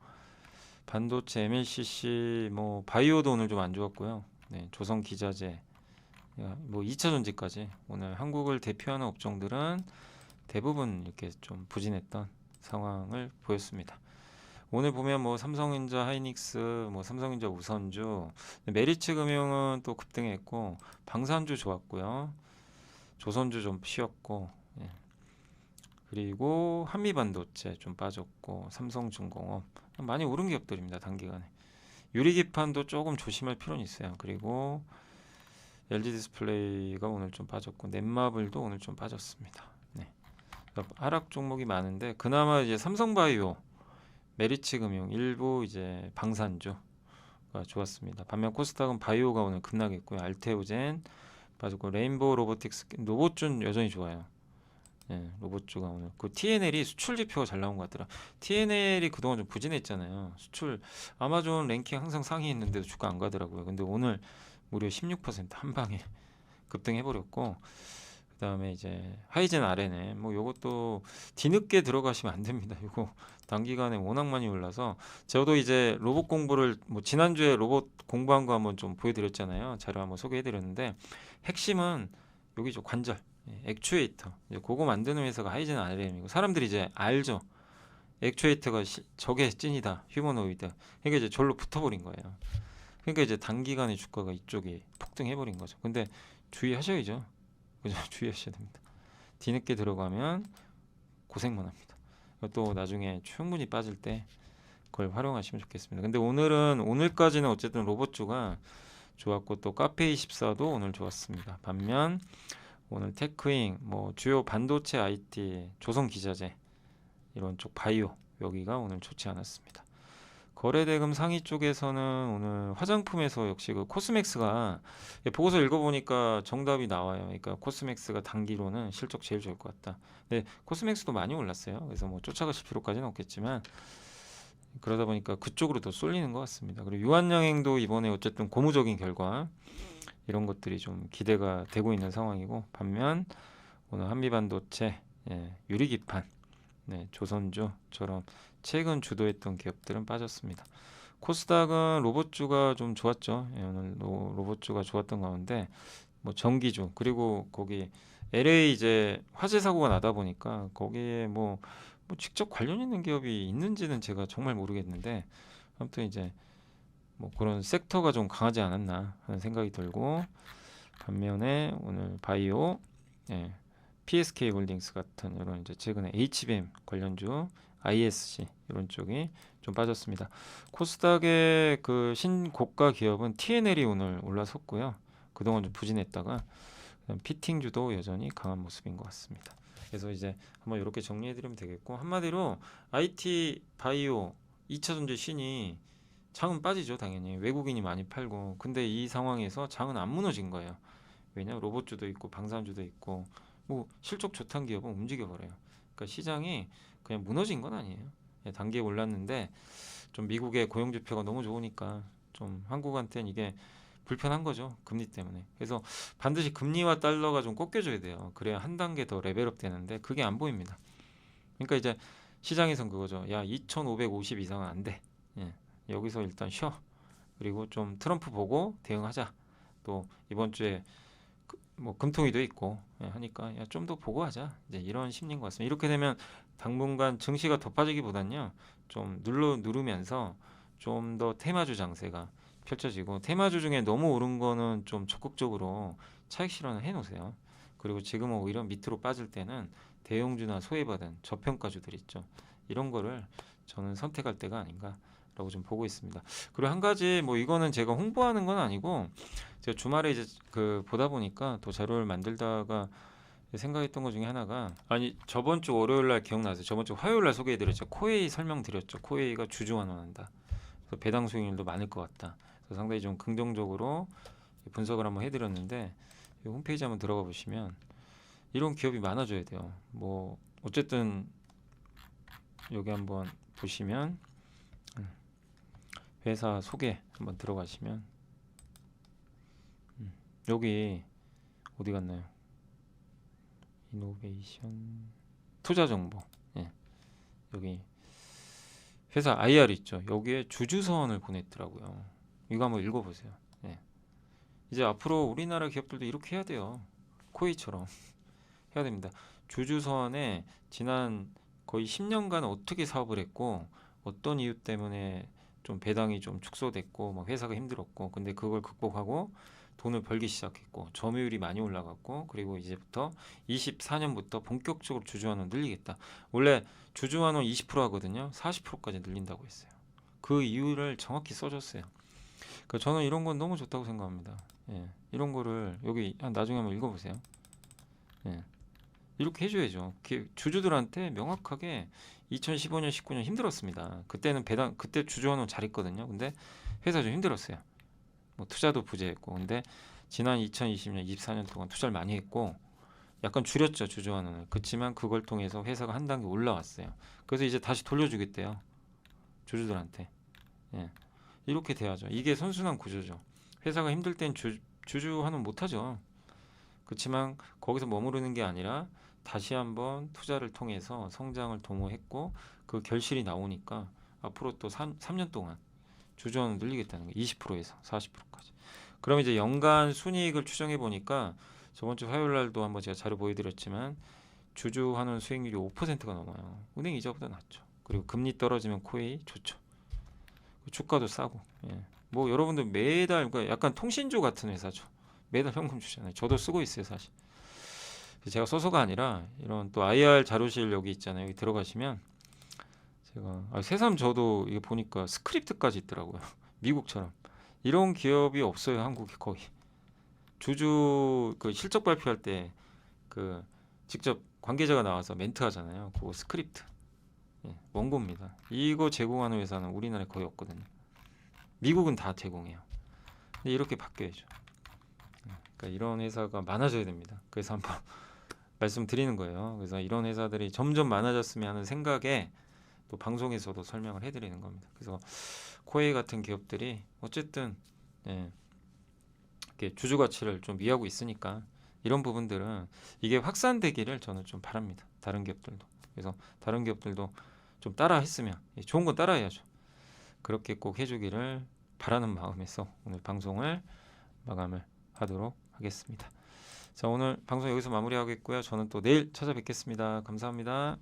반도체, MLCC, 뭐 바이오도 오늘 좀 안 좋았고요. 네, 조선기자재, 뭐 2차전지까지 오늘 한국을 대표하는 업종들은 대부분 이렇게 좀 부진했던 상황을 보였습니다. 오늘 보면 뭐 삼성전자, 하이닉스, 뭐 삼성전자 우선주, 메리츠금융은 또 급등했고, 방산주 좋았고요. 조선주 좀 쉬었고, 그리고 한미반도체 좀 빠졌고 삼성중공업 많이 오른 기업들입니다. 단기간에. 유리기판도 조금 조심할 필요는 있어요. 그리고 LG디스플레이가 오늘 좀 빠졌고 넷마블도 오늘 좀 빠졌습니다. 네. 하락 종목이 많은데 그나마 이제 삼성바이오, 메리츠금융, 일부 이제 방산주가 좋았습니다. 반면 코스닥은 바이오가 오늘 급락했고요. 알테오젠 빠졌고 레인보우 로보틱스, 로봇준 여전히 좋아요. 예, 로봇주가 오늘 그 TNL이 수출 지표가 잘 나온 것 같더라. TNL이 그동안 좀 부진했잖아요. 수출 아마존 랭킹 항상 상위했는데도 주가 안 가더라고요. 근데 오늘 무려 16%한 방에 급등해 버렸고, 그다음에 이제 하이젠 RNA 뭐 요것도 뒤늦게 들어가시면 안 됩니다. 요거 단기간에 워낙 많이 올라서 저도 이제 로봇 공부를 뭐 지난주에 로봇 공부한 거 한번 좀 보여드렸잖아요. 자료 한번 소개해드렸는데 핵심은 여기죠. 관절, 액추에이터. 이제 그거 만드는 회사가 하이젠 RNA이고 사람들이 이제 알죠. 액추에이터가 저게 찐이다. 휴머노이드. 그러니까 이제 절로 붙어버린 거예요. 그러니까 이제 단기간에 주가가 이쪽이 폭등해버린 거죠. 근데 주의하셔야죠. 그죠? 주의하셔야 됩니다. 뒤늦게 들어가면 고생만 합니다. 또 나중에 충분히 빠질 때 그걸 활용하시면 좋겠습니다. 근데 오늘까지는 어쨌든 로봇주가 좋았고 또 카페24도 오늘 좋았습니다. 반면 오늘 테크잉, 뭐 주요 반도체 IT, 조선기자재 이런 쪽 바이오 여기가 오늘 좋지 않았습니다. 거래대금 상위 쪽에서는 오늘 화장품에서 역시 그 코스맥스가 보고서 읽어보니까 정답이 나와요. 그러니까 코스맥스가 단기로는 실적 제일 좋을 것 같다. 근데 코스맥스도 많이 올랐어요. 그래서 뭐 쫓아가실 필요까지는 없겠지만 그러다 보니까 그쪽으로 더 쏠리는 것 같습니다. 그리고 유한양행도 이번에 어쨌든 고무적인 결과 이런 것들이 좀 기대가 되고 있는 상황이고 반면 오늘 한미반도체, 유리기판, 조선주처럼 최근 주도했던 기업들은 빠졌습니다. 코스닥은 로봇주가 좀 좋았죠. 오늘 로봇주가 좋았던 가운데 뭐 전기주 그리고 거기 LA 이제 화재 사고가 나다 보니까 거기에 뭐 직접 관련 있는 기업이 있는지는 제가 정말 모르겠는데 아무튼 이제 뭐 그런 섹터가 좀 강하지 않았나 하는 생각이 들고 반면에 오늘 바이오, PSK 홀딩스 같은 이런 이제 최근에 HBM 관련주, ISC 이런 쪽이 좀 빠졌습니다. 코스닥의 그 신고가 기업은 TNL이 오늘 올라섰고요. 그동안 좀 부진했다가 피팅주도 여전히 강한 모습인 것 같습니다. 그래서 이제 한번 이렇게 정리해드리면 되겠고 한마디로 IT, 바이오, 2차전지 신이 장은 빠지죠. 당연히 외국인이 많이 팔고 근데 이 상황에서 장은 안 무너진 거예요. 왜냐 로봇주도 있고 방산주도 있고 뭐 실적 좋다는 기업은 움직여 버려요. 그러니까 시장이 그냥 무너진 건 아니에요. 단기에 올랐는데 좀 미국의 고용 지표가 너무 좋으니까 좀 한국한테는 이게 불편한 거죠. 금리 때문에. 그래서 반드시 금리와 달러가 좀 꺾여줘야 돼요. 그래야 한 단계 더 레벨업 되는데 그게 안 보입니다. 그러니까 이제 시장에선 그거죠. 야 2,550 이상은 안 돼. 여기서 일단 쉬어. 그리고 좀 트럼프 보고 대응하자. 또 이번 주에 뭐 금통위도 있고 하니까 좀 더 보고 하자. 이제 이런 심리인 것 같습니다. 이렇게 되면 당분간 증시가 더 빠지기보단요. 좀 누르면서 좀 더 테마주 장세가 펼쳐지고 테마주 중에 너무 오른 거는 좀 적극적으로 차익 실현을 해 놓으세요. 그리고 지금은 오히려 밑으로 빠질 때는 대형주나 소외받은 저평가주들 있죠. 이런 거를 저는 선택할 때가 아닌가라고 좀 보고 있습니다. 그리고 한 가지 뭐 이거는 제가 홍보하는 건 아니고 제가 주말에 이제 그 보다 보니까 또 자료를 만들다가 생각했던 것 중에 하나가 아니 저번 주 월요일 날 기억나세요? 저번 주 화요일 날 소개해드렸죠. 코웨이 설명드렸죠. 코웨이가 주주 환원한다. 그래서 배당 수익률도 많을 것 같다. 그래서 상당히 좀 긍정적으로 분석을 한번 해드렸는데 홈페이지 한번 들어가 보시면 이런 기업이 많아져야 돼요. 뭐 어쨌든 여기 한번 보시면 회사 소개 한번 들어가시면 여기 어디 갔나요? 이노베이션 투자 정보. 여기 회사 IR 있죠. 여기에 주주서원을 보냈더라고요. 이거 한번 읽어보세요. 이제 앞으로 우리나라 기업들도 이렇게 해야 돼요. 코웨이처럼 해야 됩니다. 주주서원에 지난 거의 10년간 어떻게 사업을 했고 어떤 이유 때문에 좀 배당이 좀 축소됐고 막 회사가 힘들었고 근데 그걸 극복하고 돈을 벌기 시작했고 점유율이 많이 올라갔고 그리고 이제부터 24년부터 본격적으로 주주환원 늘리겠다. 원래 주주환원 20% 하거든요. 40%까지 늘린다고 했어요. 그 이유를 정확히 써줬어요. 그러니까 저는 이런 건 너무 좋다고 생각합니다. 예, 이런 거를 여기 나중에 한번 읽어보세요. 예, 이렇게 해줘야죠. 주주들한테 명확하게 2015년, 19년 힘들었습니다. 그때는 그때 주주환원 잘했거든요. 근데 회사 좀 힘들었어요. 뭐 투자도 부재했고, 근데 지난 2020년, 24년 동안 투자를 많이 했고, 약간 줄였죠 주주환원을. 그렇지만 그걸 통해서 회사가 한 단계 올라왔어요. 그래서 이제 다시 돌려주겠대요 주주들한테. 예, 이렇게 돼야죠. 이게 선순환 구조죠. 회사가 힘들 땐 주주환원 못하죠. 그렇지만 거기서 머무르는 게 아니라 다시 한번 투자를 통해서 성장을 도모했고 그 결실이 나오니까 앞으로 또 3년 동안 주주환원 늘리겠다는 거예요. 20%에서 40%까지. 그럼 이제 연간 순이익을 추정해 보니까 저번 주 화요일 날도 한번 제가 자료 보여드렸지만 주주환원 수익률이 5%가 넘어요. 은행 이자보다 낮죠. 그리고 금리 떨어지면 코웨이 좋죠. 주가도 싸고. 예. 뭐 여러분들 매달 그러니까 약간 통신주 같은 회사죠. 매달 현금 주잖아요. 저도 쓰고 있어요 사실. 제가 써서가 아니라 이런 또 IR 자료실 여기 있잖아요. 여기 들어가시면 제가 새삼 저도 이게 보니까 스크립트까지 있더라고요. 미국처럼 이런 기업이 없어요. 한국에 거의. 주주 그 실적 발표할 때 그 직접 관계자가 나와서 멘트 하잖아요. 그거 스크립트. 예, 원고입니다. 이거 제공하는 회사는 우리나라에 거의 없거든요. 미국은 다 제공해요. 근데 이렇게 바뀌어야죠. 그러니까 이런 회사가 많아져야 됩니다. 그래서 한번 말씀드리는 거예요. 그래서 이런 회사들이 점점 많아졌으면 하는 생각에 또 방송에서도 설명을 해드리는 겁니다. 그래서 코웨이 같은 기업들이 어쨌든 예, 이렇게 주주 가치를 좀 위하고 있으니까 이런 부분들은 이게 확산되기를 저는 좀 바랍니다. 다른 기업들도. 그래서 다른 기업들도 좀 따라 했으면 좋은 건 따라해야죠. 그렇게 꼭 해주기를 바라는 마음에서 오늘 방송을 마감을 하도록 하겠습니다. 자, 오늘 방송 여기서 마무리하겠고요. 저는 또 내일 찾아뵙겠습니다. 감사합니다.